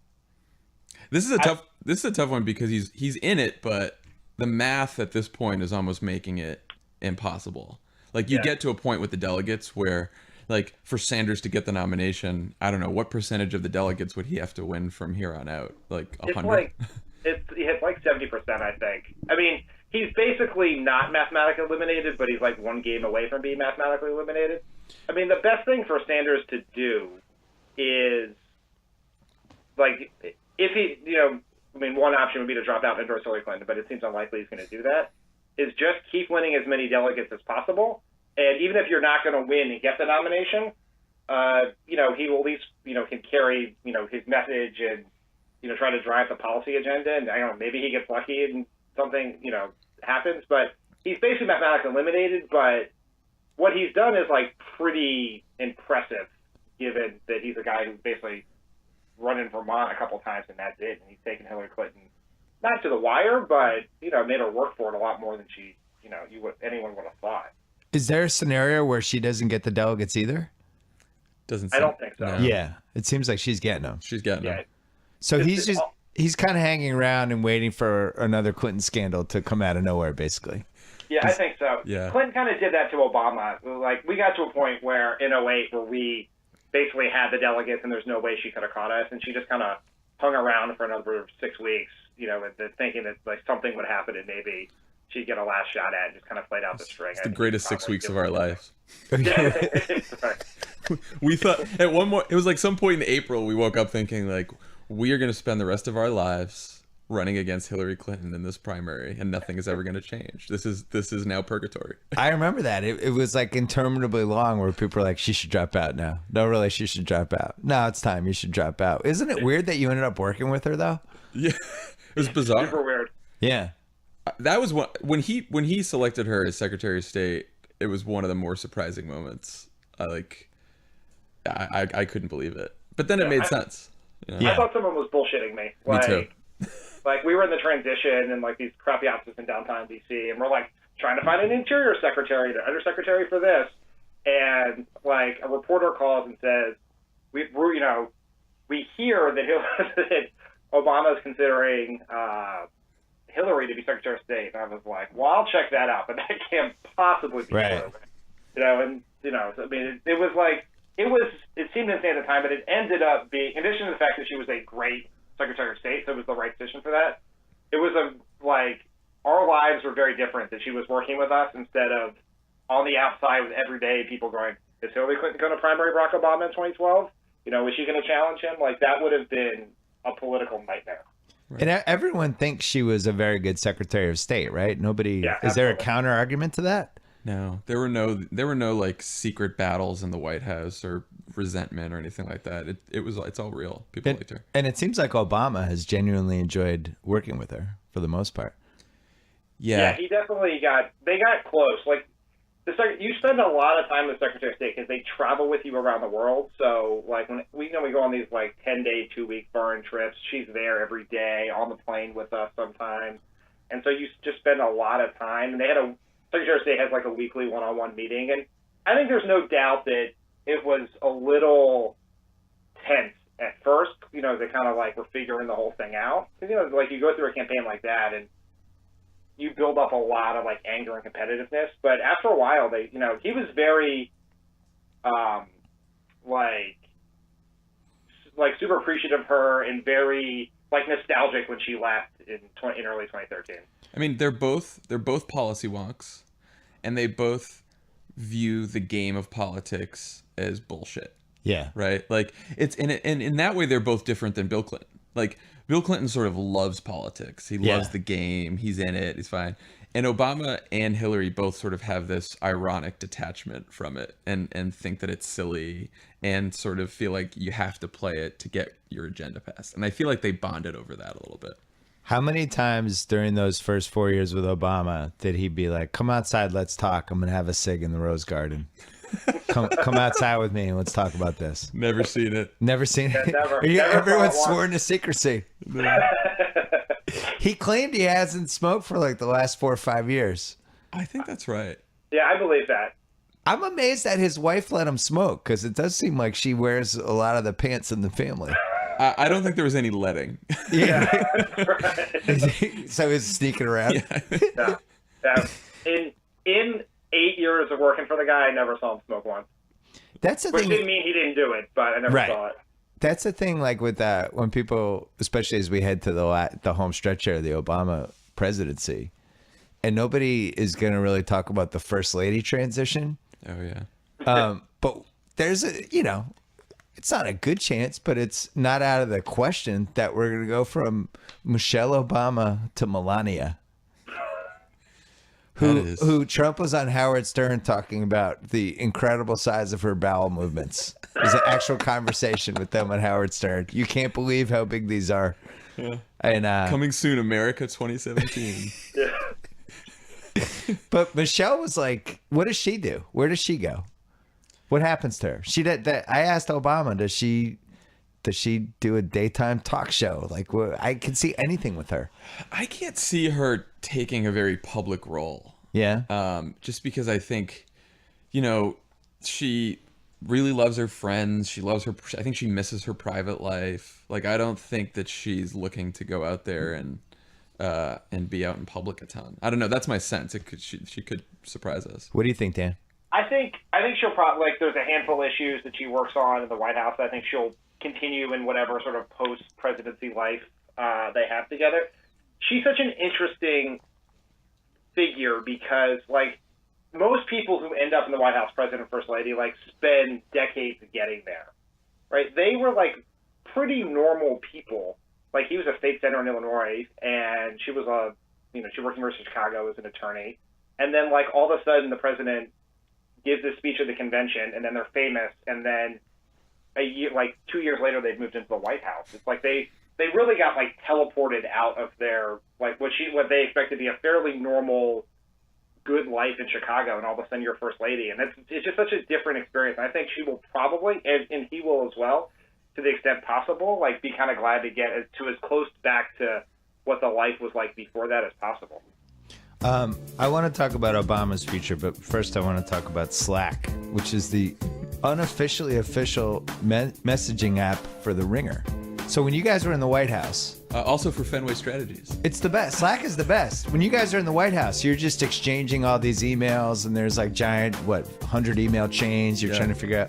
this is a tough one because he's in it, but the math at this point is almost making it impossible. Like, you get to a point with the delegates where, like, for Sanders to get the nomination, I don't know what percentage of the delegates would he have to win from here on out. Like 100. It's like 70%, I think. I mean, he's basically not mathematically eliminated, but he's like one game away from being mathematically eliminated. I mean, the best thing for Sanders to do is, like, if he, one option would be to drop out and endorse Hillary Clinton, but it seems unlikely he's going to do that, is just keep winning as many delegates as possible. And even if you're not going to win and get the nomination, he will at least, can carry, his message and, try to drive the policy agenda. And I don't know, maybe he gets lucky and something, happens, but he's basically mathematically eliminated. But what he's done is like pretty impressive, given that he's a guy who's basically run in Vermont a couple times and that's it. And he's taken Hillary Clinton, not to the wire, but, made her work for it a lot more than she, anyone would have thought. Is there a scenario where she doesn't get the delegates either? I don't think so. No. Yeah. It seems like she's getting them. She's getting them. So he's kind of hanging around and waiting for another Clinton scandal to come out of nowhere, basically. Yeah, I think so. Yeah. Clinton kind of did that to Obama. Like, we got to a point where in 2008 where we basically had the delegates and there's no way she could have caught us, and she just kind of hung around for another 6 weeks, thinking that like something would happen and maybe she'd get a last shot at it, and just kind of played out the string. It's the greatest 6 weeks of our lives. Right. We thought at it was like some point in April, we woke up thinking like, we are going to spend the rest of our lives running against Hillary Clinton in this primary, and nothing is ever going to change. This is now purgatory. I remember that. It was like interminably long where people were like, she should drop out now. No, really, she should drop out. No, it's time. You should drop out. Isn't it weird that you ended up working with her, though? Yeah. It was bizarre. Super weird. Yeah. That was when he selected her as Secretary of State, it was one of the more surprising moments. I couldn't believe it. But then it made sense. I thought someone was bullshitting me. Me too. Like, we were in the transition and like these crappy offices in downtown DC, and we're like trying to find an interior secretary, an undersecretary for this, and like a reporter calls and says, we hear that Obama's considering Hillary to be Secretary of State. And I was like, well, I'll check that out, but that can't possibly be true. I mean, it was like, it seemed insane at the time, but it ended up being, in addition to the fact that she was a great Secretary of State, so it was the right decision for that, it was our lives were very different, that she was working with us instead of on the outside with everyday people going, is Hillary Clinton going to primary Barack Obama in 2012? Is she going to challenge him? Like, that would have been a political nightmare. Right. And everyone thinks she was a very good Secretary of State, right? Nobody. Yeah, is there a counter argument to that? No, there were no like secret battles in the White House or resentment or anything like that. It's all real. People liked her. And it seems like Obama has genuinely enjoyed working with her for the most part. Yeah, he definitely they got close. Like, you spend a lot of time with the Secretary of State because they travel with you around the world. So, like, when we go on these, like, 10-day, 2-week foreign trips, she's there every day on the plane with us sometimes. And so you just spend a lot of time. And Secretary of State has, like, a weekly one-on-one meeting. And I think there's no doubt that it was a little tense at first. They kind of, like, were figuring the whole thing out. Because, like, you go through a campaign like that, and you build up a lot of, like, anger and competitiveness. But after a while, he was very, super appreciative of her and very, like, nostalgic when she left in early 2013. I mean, they're both policy wonks, and they both view the game of politics as bullshit. Yeah. Right? Like, and in that way, they're both different than Bill Clinton. Like, Bill Clinton sort of loves politics. He loves the game. He's in it. He's fine. And Obama and Hillary both sort of have this ironic detachment from it and think that it's silly and sort of feel like you have to play it to get your agenda passed. And I feel like they bonded over that a little bit. How many times during those first 4 years with Obama did he be like, come outside, let's talk. I'm going to have a cig in the Rose Garden. Come outside with me and let's talk about this. Never seen it. Never seen it. Never Everyone's sworn to secrecy. He claimed he hasn't smoked for like the last 4 or 5 years. I think that's right. Yeah, I believe that. I'm amazed that his wife let him smoke because it does seem like she wears a lot of the pants in the family. I don't think there was any letting. Yeah. Right. So he's sneaking around. No. In 8 years of working for the guy, I never saw him smoke once. That's the Which thing. didn't mean he didn't do it, but I never saw it. That's the thing, like with that, when people, especially as we head to the home stretch here of the Obama presidency, and nobody is going to really talk about the first lady transition. Oh, yeah. But there's it's not a good chance, but it's not out of the question that we're going to go from Michelle Obama to Melania. Who Trump was on Howard Stern talking about the incredible size of her bowel movements. There's an actual conversation with them on Howard Stern. You can't believe how big these are. Yeah. And Coming soon, America 2017. But Michelle was like, what does she do? Where does she go? What happens to her? I asked Obama, does she do a daytime talk show? Like, I can see anything with her. I can't see her taking a very public role. Yeah. Just because I think, she really loves her friends. I think she misses her private life. Like, I don't think that she's looking to go out there and be out in public a ton. I don't know. That's my sense. She could surprise us. What do you think, Dan? I think she'll probably, like, there's a handful of issues that she works on in the White House. I think she'll continue in whatever sort of post-presidency life they have together. She's such an interesting figure because, like, most people who end up in the White House, president, first lady, like, spend decades getting there, right? They were, like, pretty normal people. Like, he was a state senator in Illinois, and she was she worked in the University of Chicago as an attorney. And then, like, all of a sudden, the president gives this speech at the convention, and then they're famous, and then 2 years later, they've moved into the White House. It's like they really got, like, teleported out of their, like, what they expect to be a fairly normal, good life in Chicago, and all of a sudden you're first lady. And it's just such a different experience. And I think she will probably, and he will as well, to the extent possible, like, be kind of glad to get as close back to what the life was like before that as possible. I want to talk about Obama's future, but first I want to talk about Slack, which is the unofficially official messaging app for the Ringer. So when you guys were in the White House... also for Fenway Strategies. It's the best. Slack is the best. When you guys are in the White House, you're just exchanging all these emails, and there's like giant, 100 email chains. You're trying to figure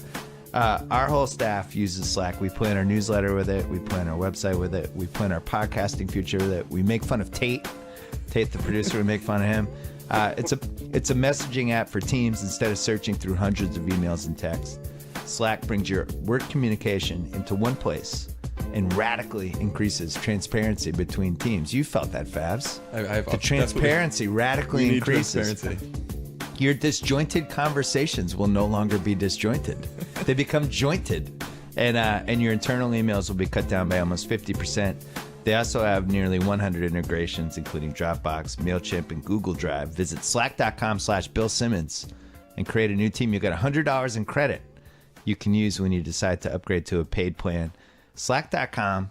out... our whole staff uses Slack. We plan our newsletter with it. We plan our website with it. We plan our podcasting future with it. We make fun of Tate. Tate, the producer, we make fun of him. It's a messaging app for teams instead of searching through hundreds of emails and texts. Slack brings your work communication into one place and radically increases transparency between teams. You felt that, Favs. The transparency radically increases. Your disjointed conversations will no longer be disjointed. They become jointed. And your internal emails will be cut down by almost 50%. They also have nearly 100 integrations, including Dropbox, MailChimp, and Google Drive. Visit slack.com/Bill Simmons and create a new team. You'll get $100 in credit you can use when you decide to upgrade to a paid plan. Slack.com.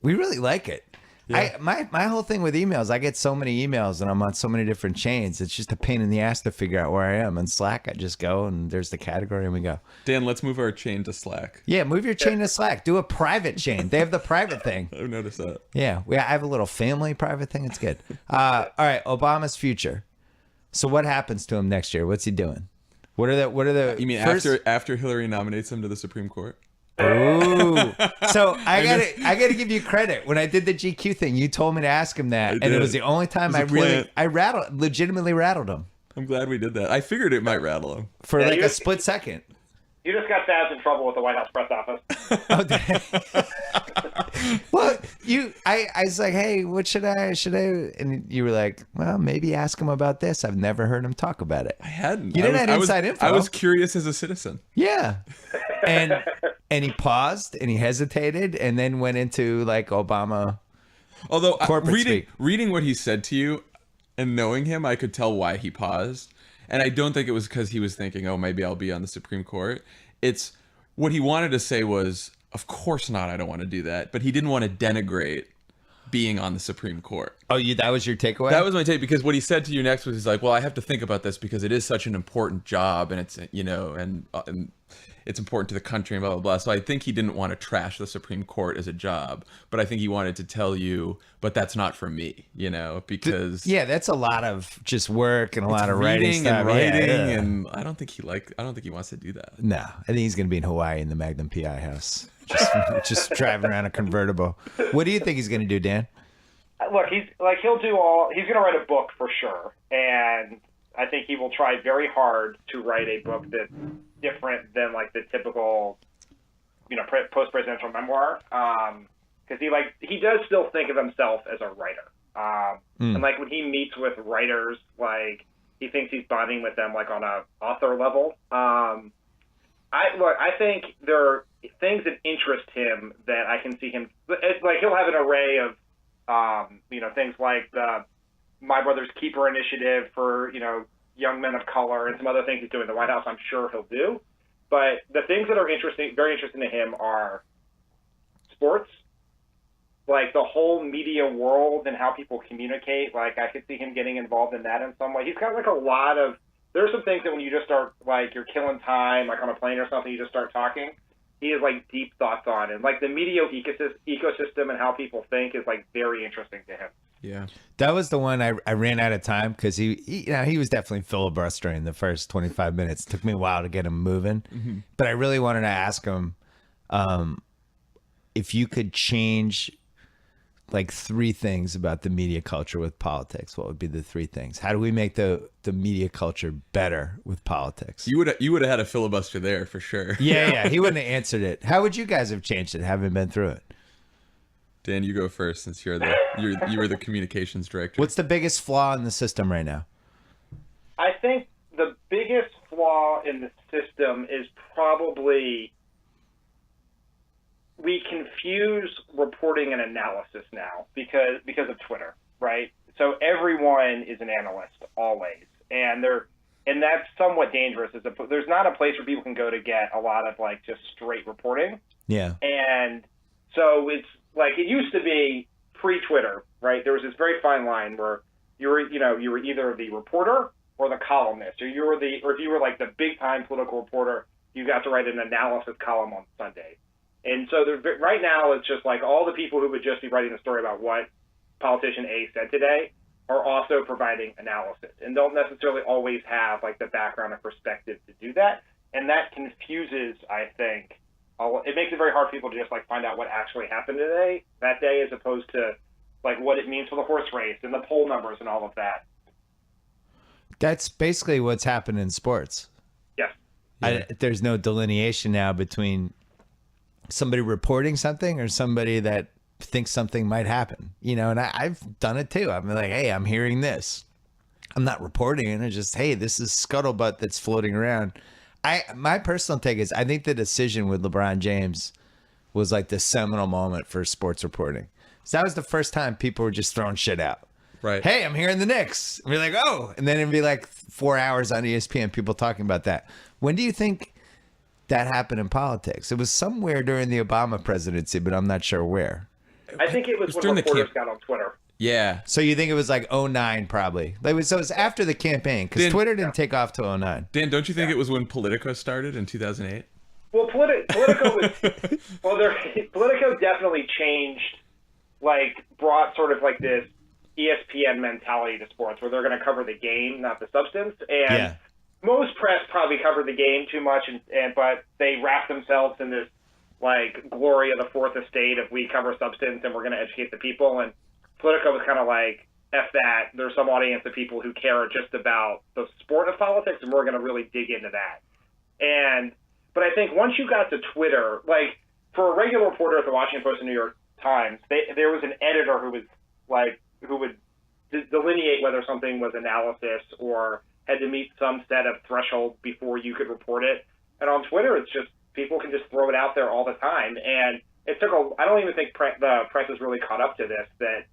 We really like it. Yeah. My whole thing with emails, I get so many emails and I'm on so many different chains. It's just a pain in the ass to figure out where I am. In Slack, I just go and there's the category and we go. Dan, let's move our chain to Slack. Yeah, move your chain to Slack. Do a private chain. They have the private thing. I've noticed that. Yeah, I have a little family private thing. It's good. All right, Obama's future. So what happens to him next year? What's he doing? What are the? You mean first... after Hillary nominates him to the Supreme Court? Ooh. So I gotta give you credit. When I did the GQ thing, you told me to ask him that, and it was the only time I legitimately rattled him. I'm glad we did that. I figured it might rattle him For a split second. You just got Faz in trouble with the White House press office. Well, I was like, hey, what should I? And you were like, well, maybe ask him about this. I've never heard him talk about it. I hadn't. You didn't have inside info. I was curious as a citizen. Yeah. And he paused and he hesitated and then went into like Obama. Although corporate reading what he said to you and knowing him, I could tell why he paused. And I don't think it was because he was thinking, oh, maybe I'll be on the Supreme Court. It's what he wanted to say was, of course not, I don't want to do that. But he didn't want to denigrate being on the Supreme Court. Oh, that was your takeaway? That was my take, because what he said to you next was, he's like, well, I have to think about this because it is such an important job and it's, and it's important to the country and blah, blah, blah. So I think he didn't want to trash the Supreme Court as a job, but I think he wanted to tell you, but that's not for me, because yeah, that's a lot of just work and a lot of writing and writing. And I don't think he wants to do that. No, I think he's going to be in Hawaii in the Magnum PI house, just driving around a convertible. What do you think he's going to do, Dan? Look, he's going to write a book for sure. And I think he will try very hard to write a book that's different than like the typical, post-presidential memoir. Because he does still think of himself as a writer. And like when he meets with writers, like he thinks he's bonding with them like on a author level. I think there are things that interest him that I can see him like he'll have an array of things like the My Brother's Keeper initiative for young men of color and some other things he's doing in the White House. I'm sure he'll do, but the things that are very interesting to him are sports, like the whole media world and how people communicate. Like I could see him getting involved in that in some way. He's got like a lot of. There's some things that when you just start like you're killing time, like on a plane or something, you just start talking. He has like deep thoughts on it. Like the media ecosystem and how people think is like very interesting to him. Yeah, that was the one I ran out of time because he was definitely filibustering the first 25 minutes. It took me a while to get him moving, but I really wanted to ask him if you could change like 3 things about the media culture with politics. What would be the 3 things? How do we make the media culture better with politics? You would have had a filibuster there for sure. Yeah, he wouldn't have answered it. How would you guys have changed it, having been through it? Dan, you go first since you were the communications director. What's the biggest flaw in the system right now? I think the biggest flaw in the system is probably we confuse reporting and analysis now because of Twitter, right? So everyone is an analyst always, and that's somewhat dangerous. There's not a place where people can go to get a lot of like just straight reporting. Yeah, and so it's like it used to be pre-Twitter, right? There was this very fine line where you were either the reporter or the columnist, or if you were like the big time political reporter, you got to write an analysis column on Sunday. And so right now it's just like all the people who would just be writing a story about what politician A said today are also providing analysis and don't necessarily always have like the background or perspective to do that. And that confuses, I think, it makes it very hard for people to just like find out what actually happened that day, as opposed to like what it means for the horse race and the poll numbers and all of that. That's basically what's happened in sports. Yes. There's no delineation now between somebody reporting something or somebody that thinks something might happen, and I've done it too. I'm like, hey, I'm hearing this. I'm not reporting it. It's just, hey, this is scuttlebutt that's floating around. My personal take is I think the decision with LeBron James was like the seminal moment for sports reporting. So that was the first time people were just throwing shit out. Right. Hey, I'm hearing the Knicks. And be like, oh. And then it'd be like 4 hours on ESPN, people talking about that. When do you think that happened in politics? It was somewhere during the Obama presidency, but I'm not sure where. I think it was when during the reporters got on Twitter. Yeah. So you think it was like 09 probably. So it was after the campaign because Dan- Twitter didn't take off till 09. Dan, don't you think it was when Politico started in 2008? Well, Politico was Politico definitely changed, like brought sort of like this ESPN mentality to sports, where they're going to cover the game, not the substance. And most press probably covered the game too much, but they wrapped themselves in this like glory of the fourth estate of we cover substance and we're going to educate the people. And Politico was kind of like, F that. There's some audience of people who care just about the sport of politics, and we're going to really dig into that. But I think once you got to Twitter, like for a regular reporter at the Washington Post and New York Times, there was an editor who would delineate whether something was analysis or had to meet some set of threshold before you could report it. And on Twitter, it's just people can just throw it out there all the time. And it took I don't even think the press has really caught up to this, that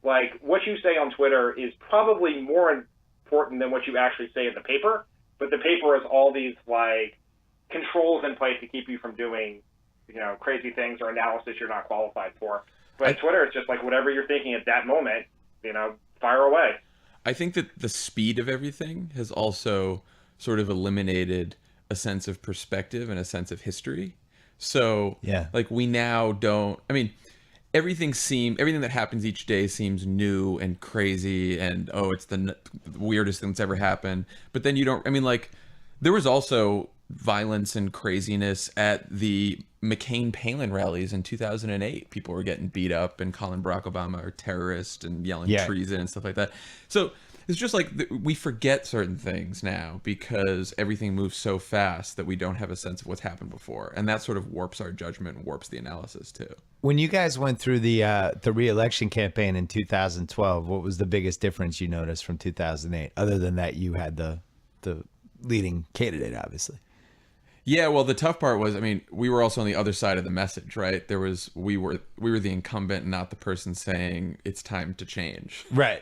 like what you say on Twitter is probably more important than what you actually say in the paper. But the paper has all these like controls in place to keep you from doing, crazy things or analysis you're not qualified for. But Twitter, it's just like whatever you're thinking at that moment, fire away. I think that the speed of everything has also sort of eliminated a sense of perspective and a sense of history. So like we now don't, everything that happens each day seems new and crazy and, it's the weirdest thing that's ever happened. But then there was also violence and craziness at the McCain-Palin rallies in 2008. People were getting beat up and calling Barack Obama a terrorist and yelling treason and stuff like that. So it's just like we forget certain things now because everything moves so fast that we don't have a sense of what's happened before. And that sort of warps our judgment and warps the analysis too. When you guys went through the re-election campaign in 2012, what was the biggest difference you noticed from 2008? Other than that, you had the leading candidate, obviously. Yeah, well, the tough part was, we were also on the other side of the message, right? We were the incumbent, not the person saying it's time to change. Right.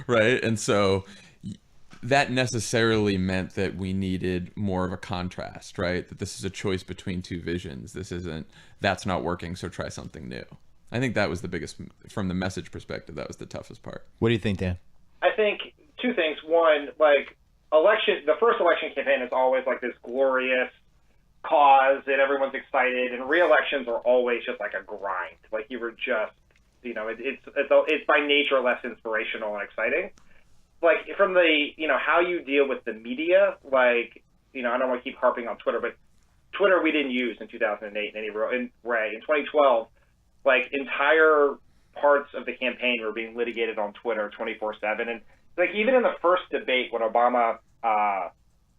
Right. And so that necessarily meant that we needed more of a contrast, right? That this is a choice between two visions. That's not working, so try something new. I think that was the biggest, from the message perspective, that was the toughest part. What do you think, Dan? I think two things. One, like the first election campaign is always like this glorious cause and everyone's excited, and re-elections are always just like a grind. Like you were just, it's by nature less inspirational and exciting. Like from the, how you deal with the media, like, I don't want to keep harping on Twitter, but Twitter we didn't use in 2008 in any real way. In 2012, like entire parts of the campaign were being litigated on Twitter 24/7, and like even in the first debate when Obama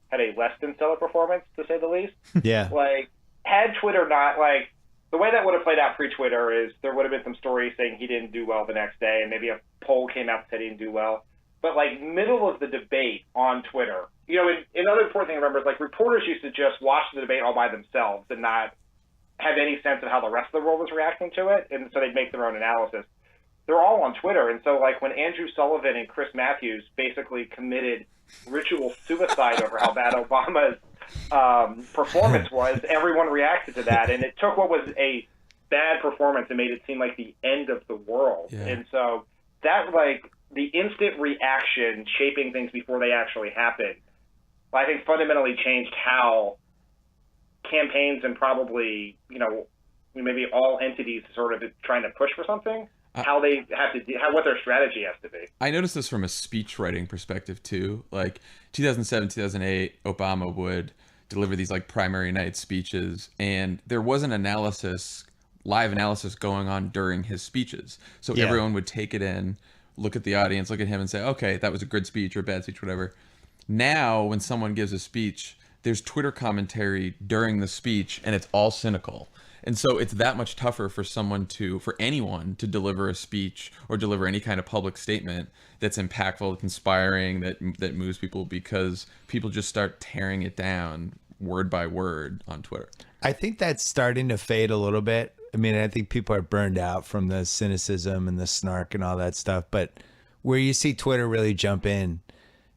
had a less than stellar performance, to say the least. Yeah. Like, had Twitter not, like, the way that would have played out pre-Twitter is there would have been some stories saying he didn't do well the next day, and maybe a poll came out that said he didn't do well. But, like, middle of the debate on Twitter, another important thing to remember is, like, reporters used to just watch the debate all by themselves and not have any sense of how the rest of the world was reacting to it, and so they'd make their own analysis. They're all on Twitter, and so, like, when Andrew Sullivan and Chris Matthews basically committed ritual suicide over how bad Obama's performance was, everyone reacted to that, and it took what was a bad performance and made it seem like the end of the world. Yeah. And so that, like, the instant reaction shaping things before they actually happened, I think fundamentally changed how campaigns and probably, maybe all entities sort of trying to push for something, how they have to what their strategy has to be. I noticed this from a speechwriting perspective too. Like 2007, 2008, Obama would deliver these like primary night speeches, and there was an live analysis going on during his speeches. So everyone would take it in, look at the audience, look at him and say, okay, that was a good speech or a bad speech, whatever. Now, when someone gives a speech, there's Twitter commentary during the speech, and it's all cynical. And so it's that much tougher for anyone to deliver a speech or deliver any kind of public statement that's impactful, that's inspiring, that moves people, because people just start tearing it down word by word on Twitter. I think that's starting to fade a little bit. I think people are burned out from the cynicism and the snark and all that stuff. But where you see Twitter really jump in.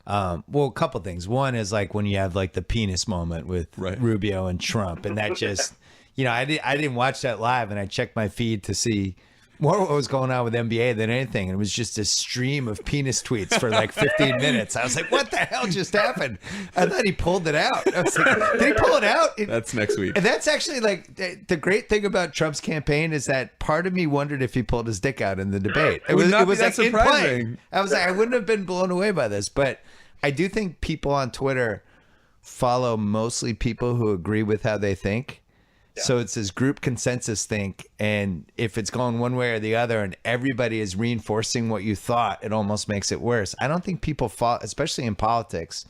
Well, a couple things. One is like when you have like the penis moment with Rubio and Trump, and that just, I didn't watch that live, and I checked my feed to see more what was going on with NBA than anything. And it was just a stream of penis tweets for like 15 minutes. I was like, what the hell just happened? I thought he pulled it out. I was like, did he pull it out? That's next week. And that's actually like the great thing about Trump's campaign is that part of me wondered if he pulled his dick out in the debate. It was like in play. I was like, I wouldn't have been blown away by this, but I do think people on Twitter follow mostly people who agree with how they think. Yeah. So it's this group consensus think, and if it's going one way or the other and everybody is reinforcing what you thought, it almost makes it worse. I don't think people follow, especially in politics,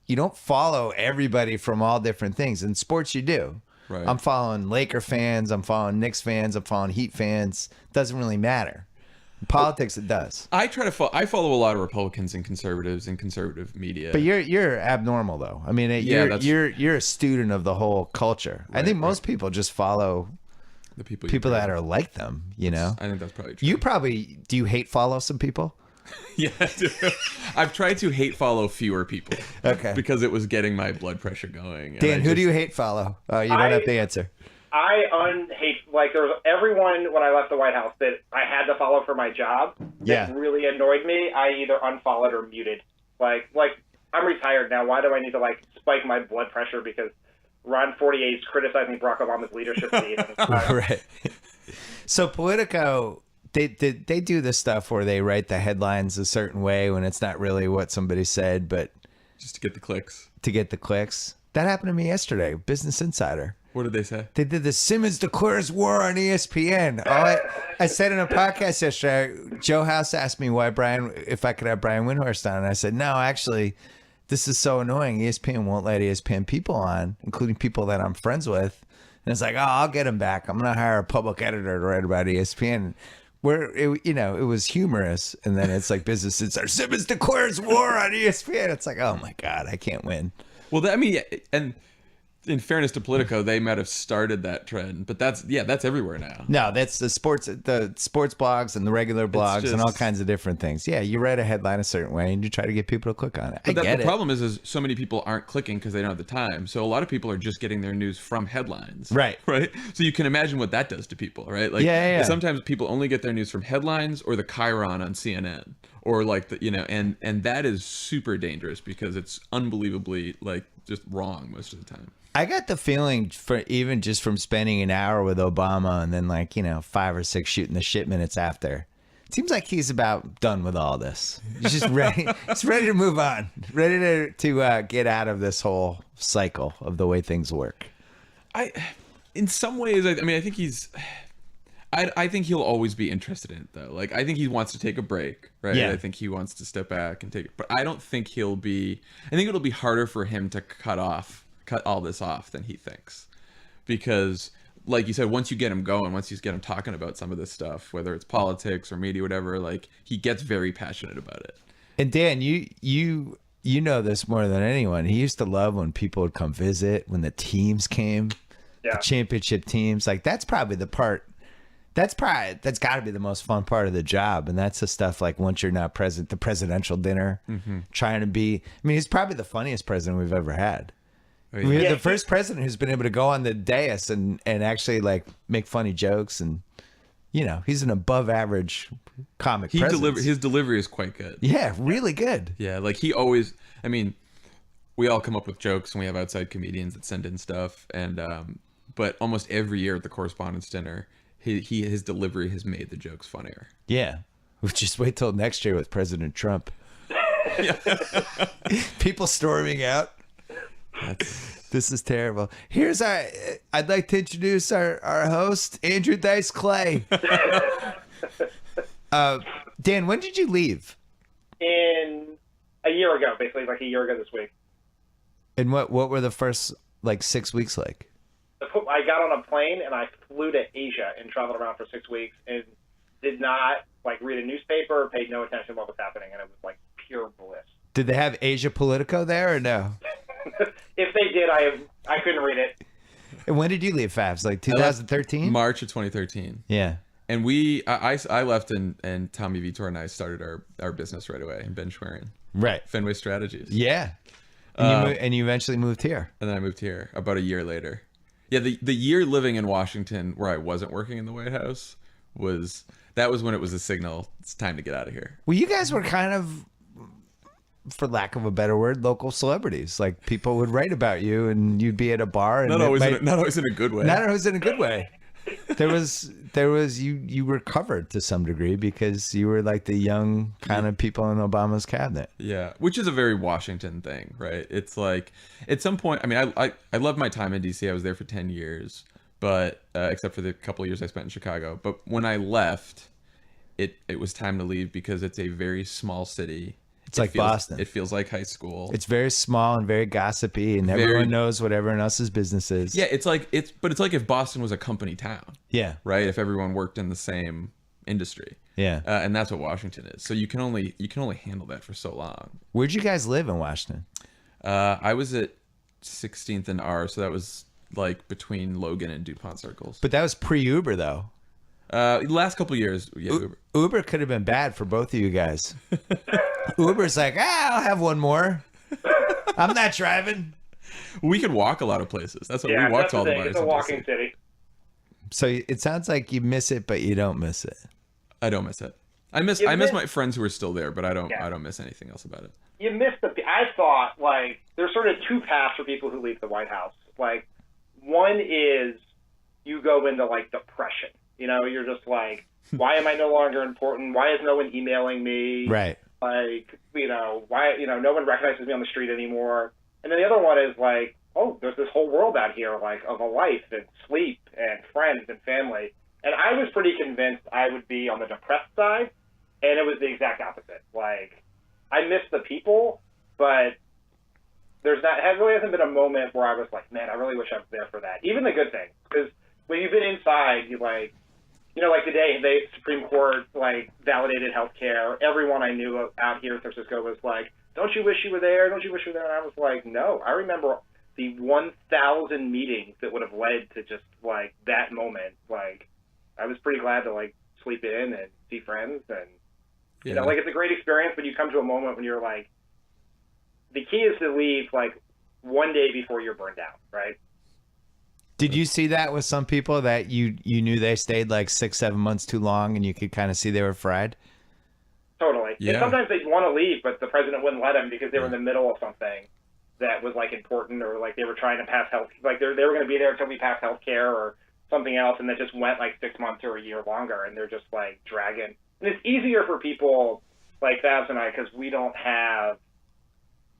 you don't follow everybody from all different things. In sports, you do. Right. I'm following Laker fans, I'm following Knicks fans, I'm following Heat fans. Doesn't really matter. In politics, it does. I follow a lot of Republicans and conservatives in conservative media. But you're abnormal though. I mean, you're a student of the whole culture. Right, I think most people just follow the people that are like them. I think that's probably true. Do you hate follow some people? Yeah, I do. I've tried to hate follow fewer people. Okay. Because it was getting my blood pressure going. Dan, who do you hate follow? You don't have to answer. I unhate, like, there was everyone when I left the White House that I had to follow for my job that really annoyed me. I either unfollowed or muted. Like I'm retired now. Why do I need to, like, spike my blood pressure because Ron 48 is criticizing Barack Obama's leadership? Right. So Politico, they do this stuff where they write the headlines a certain way when it's not really what somebody said, but just to get the clicks. That happened to me yesterday. Business Insider. What did they say? They did the Simmons declares war on ESPN. I said in a podcast yesterday, Joe House asked me if I could have Brian Windhorst on. And I said, no, actually, this is so annoying. ESPN won't let ESPN people on, including people that I'm friends with. And it's like, I'll get him back. I'm going to hire a public editor to write about ESPN. Where, it was humorous. And then it's like Business Insider, Simmons declares war on ESPN. It's like, oh, my God, I can't win. Well, and in fairness to Politico, they might have started that trend, but that's everywhere now. No, that's the sports blogs and the regular blogs and all kinds of different things. Yeah, you write a headline a certain way and you try to get people to click on it. But the problem is so many people aren't clicking because they don't have the time. So a lot of people are just getting their news from headlines. Right. So you can imagine what that does to people, right? Like, sometimes people only get their news from headlines or the Chiron on CNN, or like and that is super dangerous because it's unbelievably like just wrong most of the time. I got the feeling even just from spending an hour with Obama and then 5 or 6 shooting the shit minutes after. It seems like he's about done with all this. He's just ready. He's ready to move on. Ready to get out of this whole cycle of the way things work. In some ways, I think I think he'll always be interested in it though. Like, I think he wants to take a break, right? Yeah. I think he wants to step back and take it. But I don't think I think it'll be harder for him to cut all this off than he thinks, because like you said, once you get him going, once you get him talking about some of this stuff, whether it's politics or media, whatever, like he gets very passionate about it. And Dan, you know this more than anyone. He used to love when people would come visit, when the teams came, the championship teams. Like that's got to be the most fun part of the job. And that's the stuff like once you're not present, the presidential dinner, trying to be, he's probably the funniest president we've ever had. We're the first president who's been able to go on the dais and actually like make funny jokes, and he's an above average comic. His delivery is quite good. Yeah, really good. Yeah, like he always. We all come up with jokes, and we have outside comedians that send in stuff, and but almost every year at the Correspondents' Dinner, his delivery has made the jokes funnier. Yeah, we'll just wait till next year with President Trump. People storming out. This is terrible. I'd like to introduce our host, Andrew Dice Clay. Dan, when did you leave? A year ago, basically like a year ago this week. And what were the first 6 weeks like? I got on a plane and I flew to Asia and traveled around for 6 weeks and did not read a newspaper, paid no attention to what was happening, and it was pure bliss. Did they have Asia Politico there or no? If they did, I couldn't read it. And when did you leave, Fabs? 2013? March of 2013. Yeah. And I left, and Tommy Vitor and I started our business right away in bench wearing. Right. Fenway Strategies. Yeah. And you eventually moved here. And then I moved here about a year later. Yeah, the year living in Washington where I wasn't working in the White House was when it was a signal. It's time to get out of here. Well, you guys were kind of, for lack of a better word, local celebrities. Like, people would write about you, and you'd be at a bar. And Not always in a good way. Not always in a good way. There was you were covered to some degree because you were like the young kind of people in Obama's cabinet. Yeah, which is a very Washington thing, right? It's like at some point, I mean, I loved my time in DC. I was there for 10 years, but except for the couple of years I spent in Chicago. But when I left, it was time to leave because it's a very small city. It's like Boston. It feels like high school. It's very small and very gossipy, and everyone knows what everyone else's business is. Yeah, it's like if Boston was a company town. Yeah. Right. If everyone worked in the same industry. Yeah. And that's what Washington is. So you can only handle that for so long. Where'd you guys live in Washington? I was at 16th and R, so that was like between Logan and DuPont circles. But that was pre-Uber, though. Last couple of years, yeah. Uber could have been bad for both of you guys. Uber's like, I'll have one more. I'm not driving. We could walk a lot of places. That's what Yeah, we walked that's all the the thing. way. It's a walking city. So it sounds like you miss it, but you don't miss it. I don't miss it. I miss my friends who are still there, but I don't miss anything else about it. You miss I thought, like, there's sort of two paths for people who leave the White House. Like, one is you go into, like, depression. You know, you're just like, why am I no longer important? Why is no one emailing me? Right. Like, why, no one recognizes me on the street anymore. And then the other one is like, oh, there's this whole world out here, like, of a life and sleep and friends and family. And I was pretty convinced I would be on the depressed side, and it was the exact opposite. Like, I miss the people, but there really hasn't been a moment where I was like, man, I really wish I was there for that. Even the good things. Because when you've been inside, you like, like the day the Supreme Court, like, validated healthcare, everyone I knew out here in San Francisco was like, don't you wish you were there? Don't you wish you were there? And I was like, no. I remember the 1,000 meetings that would have led to just, like, that moment. Like, I was pretty glad to, like, sleep in and see friends. And, like, it's a great experience, but you come to a moment when you're like, the key is to leave, like, one day before you're burned out, right? Did you see that with some people that you knew they stayed like 6-7 months too long and you could kind of see they were fried? Totally. Yeah. And sometimes they'd want to leave, but the president wouldn't let them because they were in the middle of something that was, like, important, or, like, they were trying to pass health, like, they were going to be there until we passed health care or something else, and that just went, like, 6 months or a year longer, and they're just, like, dragging. And it's easier for people like Fabs and I because we don't have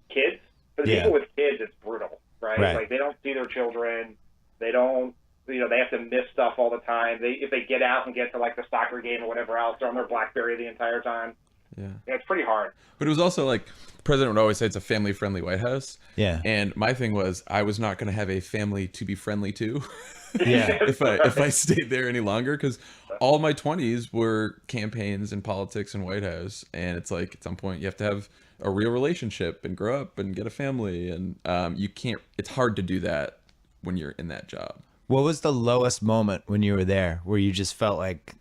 kids. For the people with kids, it's brutal, right? Like, they don't see their children. They don't, they have to miss stuff all the time. If they get out and get to, like, the soccer game or whatever else, they're on their BlackBerry the entire time. Yeah, it's pretty hard. But it was also like, the president would always say it's a family-friendly White House. Yeah. And my thing was, I was not going to have a family to be friendly to. Yeah. if I stayed there any longer, because all my 20s were campaigns and politics and White House, and it's like at some point you have to have a real relationship and grow up and get a family, and you can't. It's hard to do that when you're in that job. What was the lowest moment when you were there where you just felt like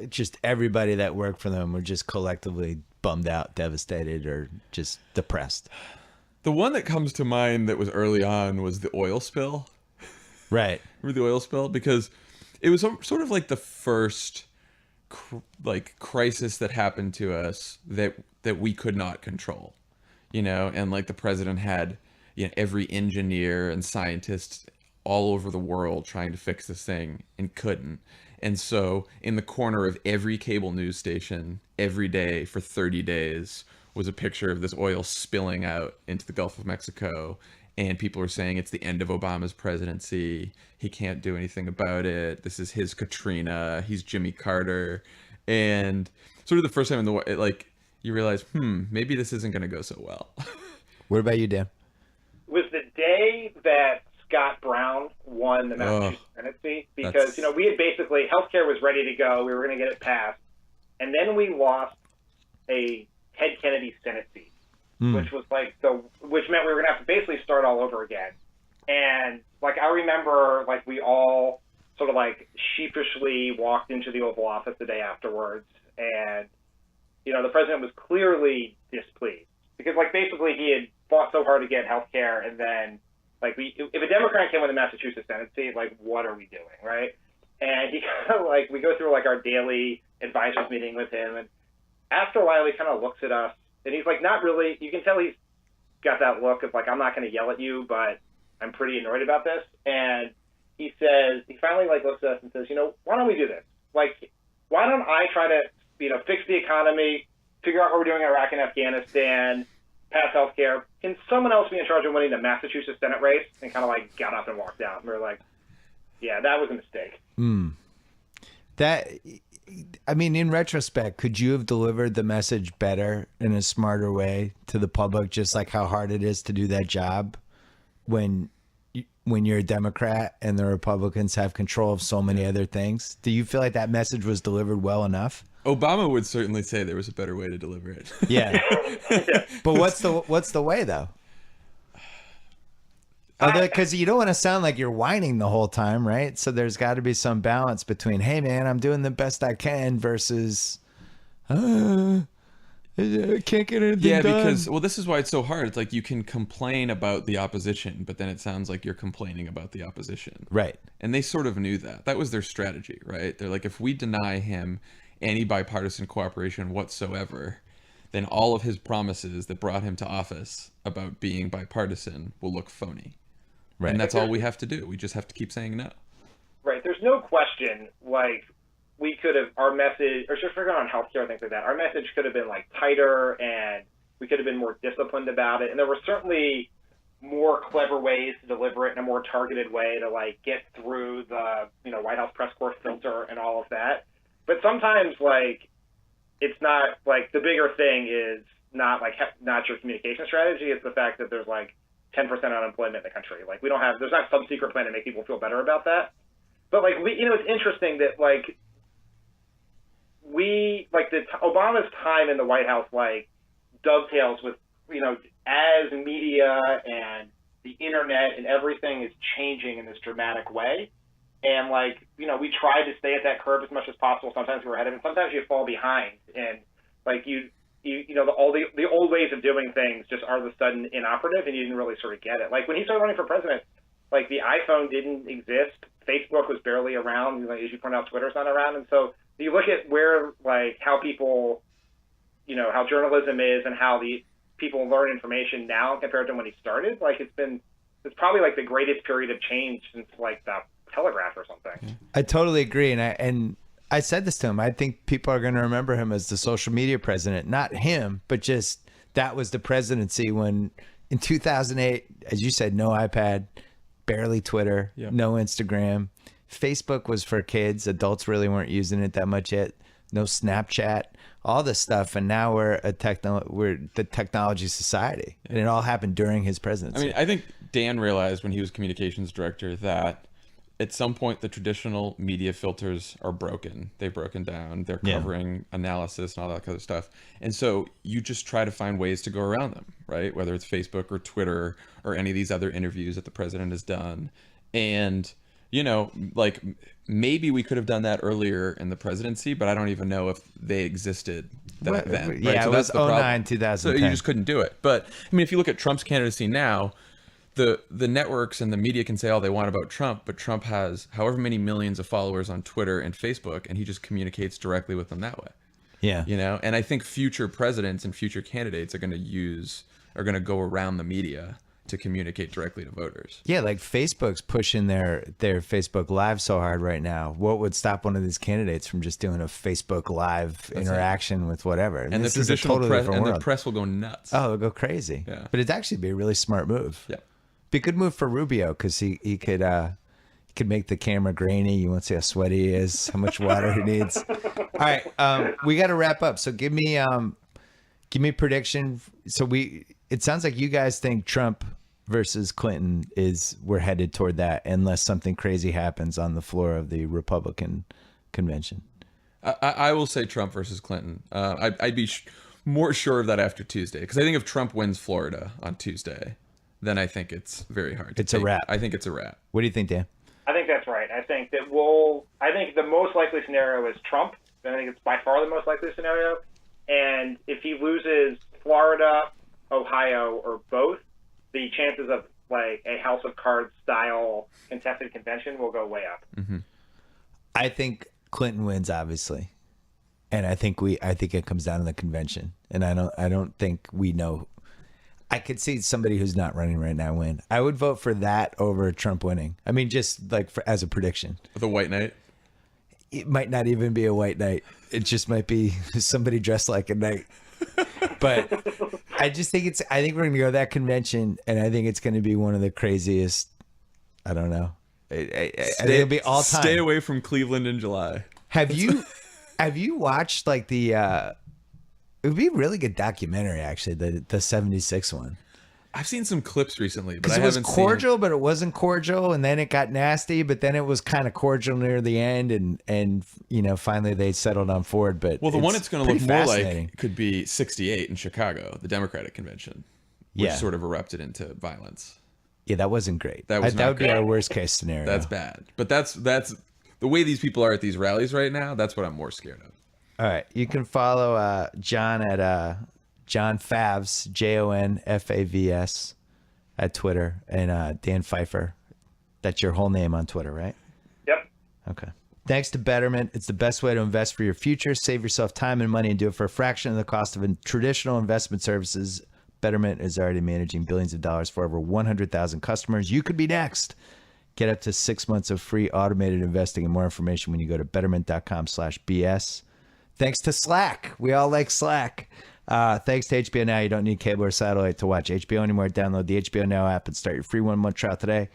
just everybody that worked for them were just collectively bummed out, devastated, or just depressed? The one that comes to mind that was early on was the oil spill. Right. Remember the oil spill? Because it was sort of like the first crisis that happened to us that we could not control, and like the president had, every engineer and scientist all over the world trying to fix this thing and couldn't. And so in the corner of every cable news station every day for 30 days was a picture of this oil spilling out into the Gulf of Mexico. And people were saying it's the end of Obama's presidency. He can't do anything about it. This is his Katrina. He's Jimmy Carter. And sort of the first time you realize, maybe this isn't going to go so well. What about you, Dan? Was the day that Scott Brown won the Massachusetts Senate seat, because we had basically, healthcare was ready to go. We were going to get it passed, and then we lost a Ted Kennedy Senate seat, which was which meant we were going to have to basically start all over again. And like I remember, like we all sort of like sheepishly walked into the Oval Office the day afterwards, and the president was clearly displeased because like basically he had fought so hard to get health care, and then like if a Democrat came with a Massachusetts Senate seat, like what are we doing, right? And he kind of like, we go through like our daily advisors meeting with him, and after a while he kind of looks at us and he's like, not really, you can tell he's got that look of like, I'm not going to yell at you, but I'm pretty annoyed about this. And he finally like looks at us and says, why don't we do this? Like, why don't I try to, fix the economy, figure out what we're doing in Iraq and Afghanistan, pass healthcare. Can someone else be in charge of winning the Massachusetts Senate race? And kind of like got up and walked out. And we were like, yeah, that was a mistake. In retrospect, could you have delivered the message better in a smarter way to the public, just like how hard it is to do that job when you're a Democrat and the Republicans have control of so many other things? Do you feel like that message was delivered well enough? Obama would certainly say there was a better way to deliver it. Yeah. But what's the way though? Because you don't want to sound like you're whining the whole time, right? So there's got to be some balance between, hey man, I'm doing the best I can, versus I can't get anything done. Because this is why it's so hard. It's like you can complain about the opposition, but then it sounds like you're complaining about the opposition. Right. And they sort of knew that. That was their strategy, right? They're like, if we deny him any bipartisan cooperation whatsoever, then all of his promises that brought him to office about being bipartisan will look phony. Right. And that's all we have to do. We just have to keep saying no. Right. There's no question, like, we could have, our message, or just forget on healthcare, things like that, our message could have been, like, tighter, and we could have been more disciplined about it. And there were certainly more clever ways to deliver it in a more targeted way to, like, get through the, White House press corps filter and all of that. But sometimes, like, it's not, like, the bigger thing is not, like, not your communication strategy. It's the fact that there's, like, 10% unemployment in the country. Like, there's not some secret plan to make people feel better about that. But like, it's interesting that like, Obama's time in the White House, like, dovetails with, as media and the internet and everything is changing in this dramatic way. And like, we try to stay at that curve as much as possible. Sometimes we're ahead of it. Sometimes you fall behind, and like all the old ways of doing things just are all of a sudden inoperative, and you didn't really sort of get it. Like when he started running for president, like the iPhone didn't exist, Facebook was barely around, as you point out, Twitter's not around, and so you look at where, like, how people, how journalism is and how the people learn information now compared to when he started. Like it's probably like the greatest period of change since like the telegraph or something. I totally agree, and I said this to him. I think people are going to remember him as the social media president. Not him, but just that was the presidency when in 2008, as you said, no iPad, barely Twitter, no Instagram. Facebook was for kids. Adults really weren't using it that much yet. No Snapchat, all this stuff. And now we're the technology society. And it all happened during his presidency. I think Dan realized when he was communications director that at some point the traditional media filters are broken. They've broken down. They're covering analysis and all that kind of stuff. And so you just try to find ways to go around them, right? Whether it's Facebook or Twitter or any of these other interviews that the president has done. And, like maybe we could have done that earlier in the presidency, but I don't even know if they existed then. Right? Yeah, so it was 2009, 2010. So you just couldn't do it. But if you look at Trump's candidacy now, the networks and the media can say all they want about Trump, but Trump has however many millions of followers on Twitter and Facebook, and he just communicates directly with them that way. Yeah. And I think future presidents and future candidates are going to go around the media to communicate directly to voters. Yeah, like Facebook's pushing their Facebook Live so hard right now. What would stop one of these candidates from just doing a Facebook Live interaction with whatever? And the traditional press and the press will go nuts. Oh, it'll go crazy. Yeah. But it'd actually be a really smart move. Yeah. Be a good move for Rubio because he could make the camera grainy. You won't see how sweaty he is, how much water he needs. All right, we got to wrap up. So give me a prediction. So it sounds like you guys think Trump versus Clinton we're headed toward that unless something crazy happens on the floor of the Republican convention. I will say Trump versus Clinton. I'd be more sure of that after Tuesday because I think if Trump wins Florida on Tuesday, then I think it's very hard. It's a wrap. I think it's a wrap. What do you think, Dan? I think that's right. I think the most likely scenario is Trump. I think it's by far the most likely scenario. And if he loses Florida, Ohio, or both, the chances of like a House of Cards style contested convention will go way up. Mm-hmm. I think Clinton wins, obviously, and I think it comes down to the convention. And I don't think we know. I could see somebody who's not running right now win. I would vote for that over Trump winning. I mean, just like as a prediction. The white knight. It might not even be a white knight. It just might be somebody dressed like a knight. But I think we're going to go to that convention, and I think it's going to be one of the craziest. I don't know. I think it'll be all time. Stay away from Cleveland in July. Have you watched like the? It would be a really good documentary, actually. The 76 one. I've seen some clips recently, but I it was haven't cordial, but it wasn't cordial, and then it got nasty, but then it was kind of cordial near the end, and finally they settled on Ford. But the one it's going to look more fascinating. like could be 68 in Chicago, the Democratic convention, which sort of erupted into violence. Yeah, that wasn't great. That would be our worst case scenario. That's bad. But that's the way these people are at these rallies right now. That's what I'm more scared of. All right, you can follow Jon at Jon Favs, JONFAVS, at Twitter, and Dan Pfeiffer. That's your whole name on Twitter, right? Yep. Okay. Thanks to Betterment, it's the best way to invest for your future. Save yourself time and money and do it for a fraction of the cost of traditional investment services. Betterment is already managing billions of dollars for over 100,000 customers. You could be next. Get up to 6 months of free automated investing and more information when you go to betterment.com/BS. Thanks to Slack. We all like Slack. Thanks to HBO Now. You don't need cable or satellite to watch HBO anymore. Download the HBO Now app and start your free 1 month trial today.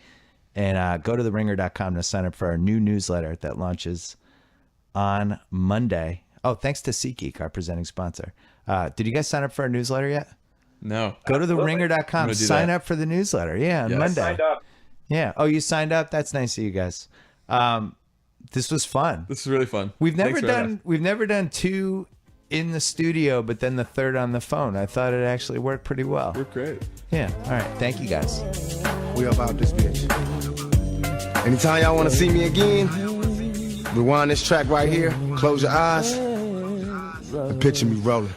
And go to theringer.com to sign up for our new newsletter that launches on Monday. Oh, thanks to SeatGeek, our presenting sponsor. Did you guys sign up for our newsletter yet? No. Go to theringer.com. Sign up for the newsletter. Yeah, on Monday. Signed up. Yeah. Oh, you signed up? That's nice of you guys. This was fun. This is really fun. We've never done two in the studio, but then the third on the phone. I thought it actually worked pretty well. We're great. Yeah. All right. Thank you guys. We about this bitch. Anytime y'all want to see me again, rewind this track right here, close your eyes, and picture me rolling.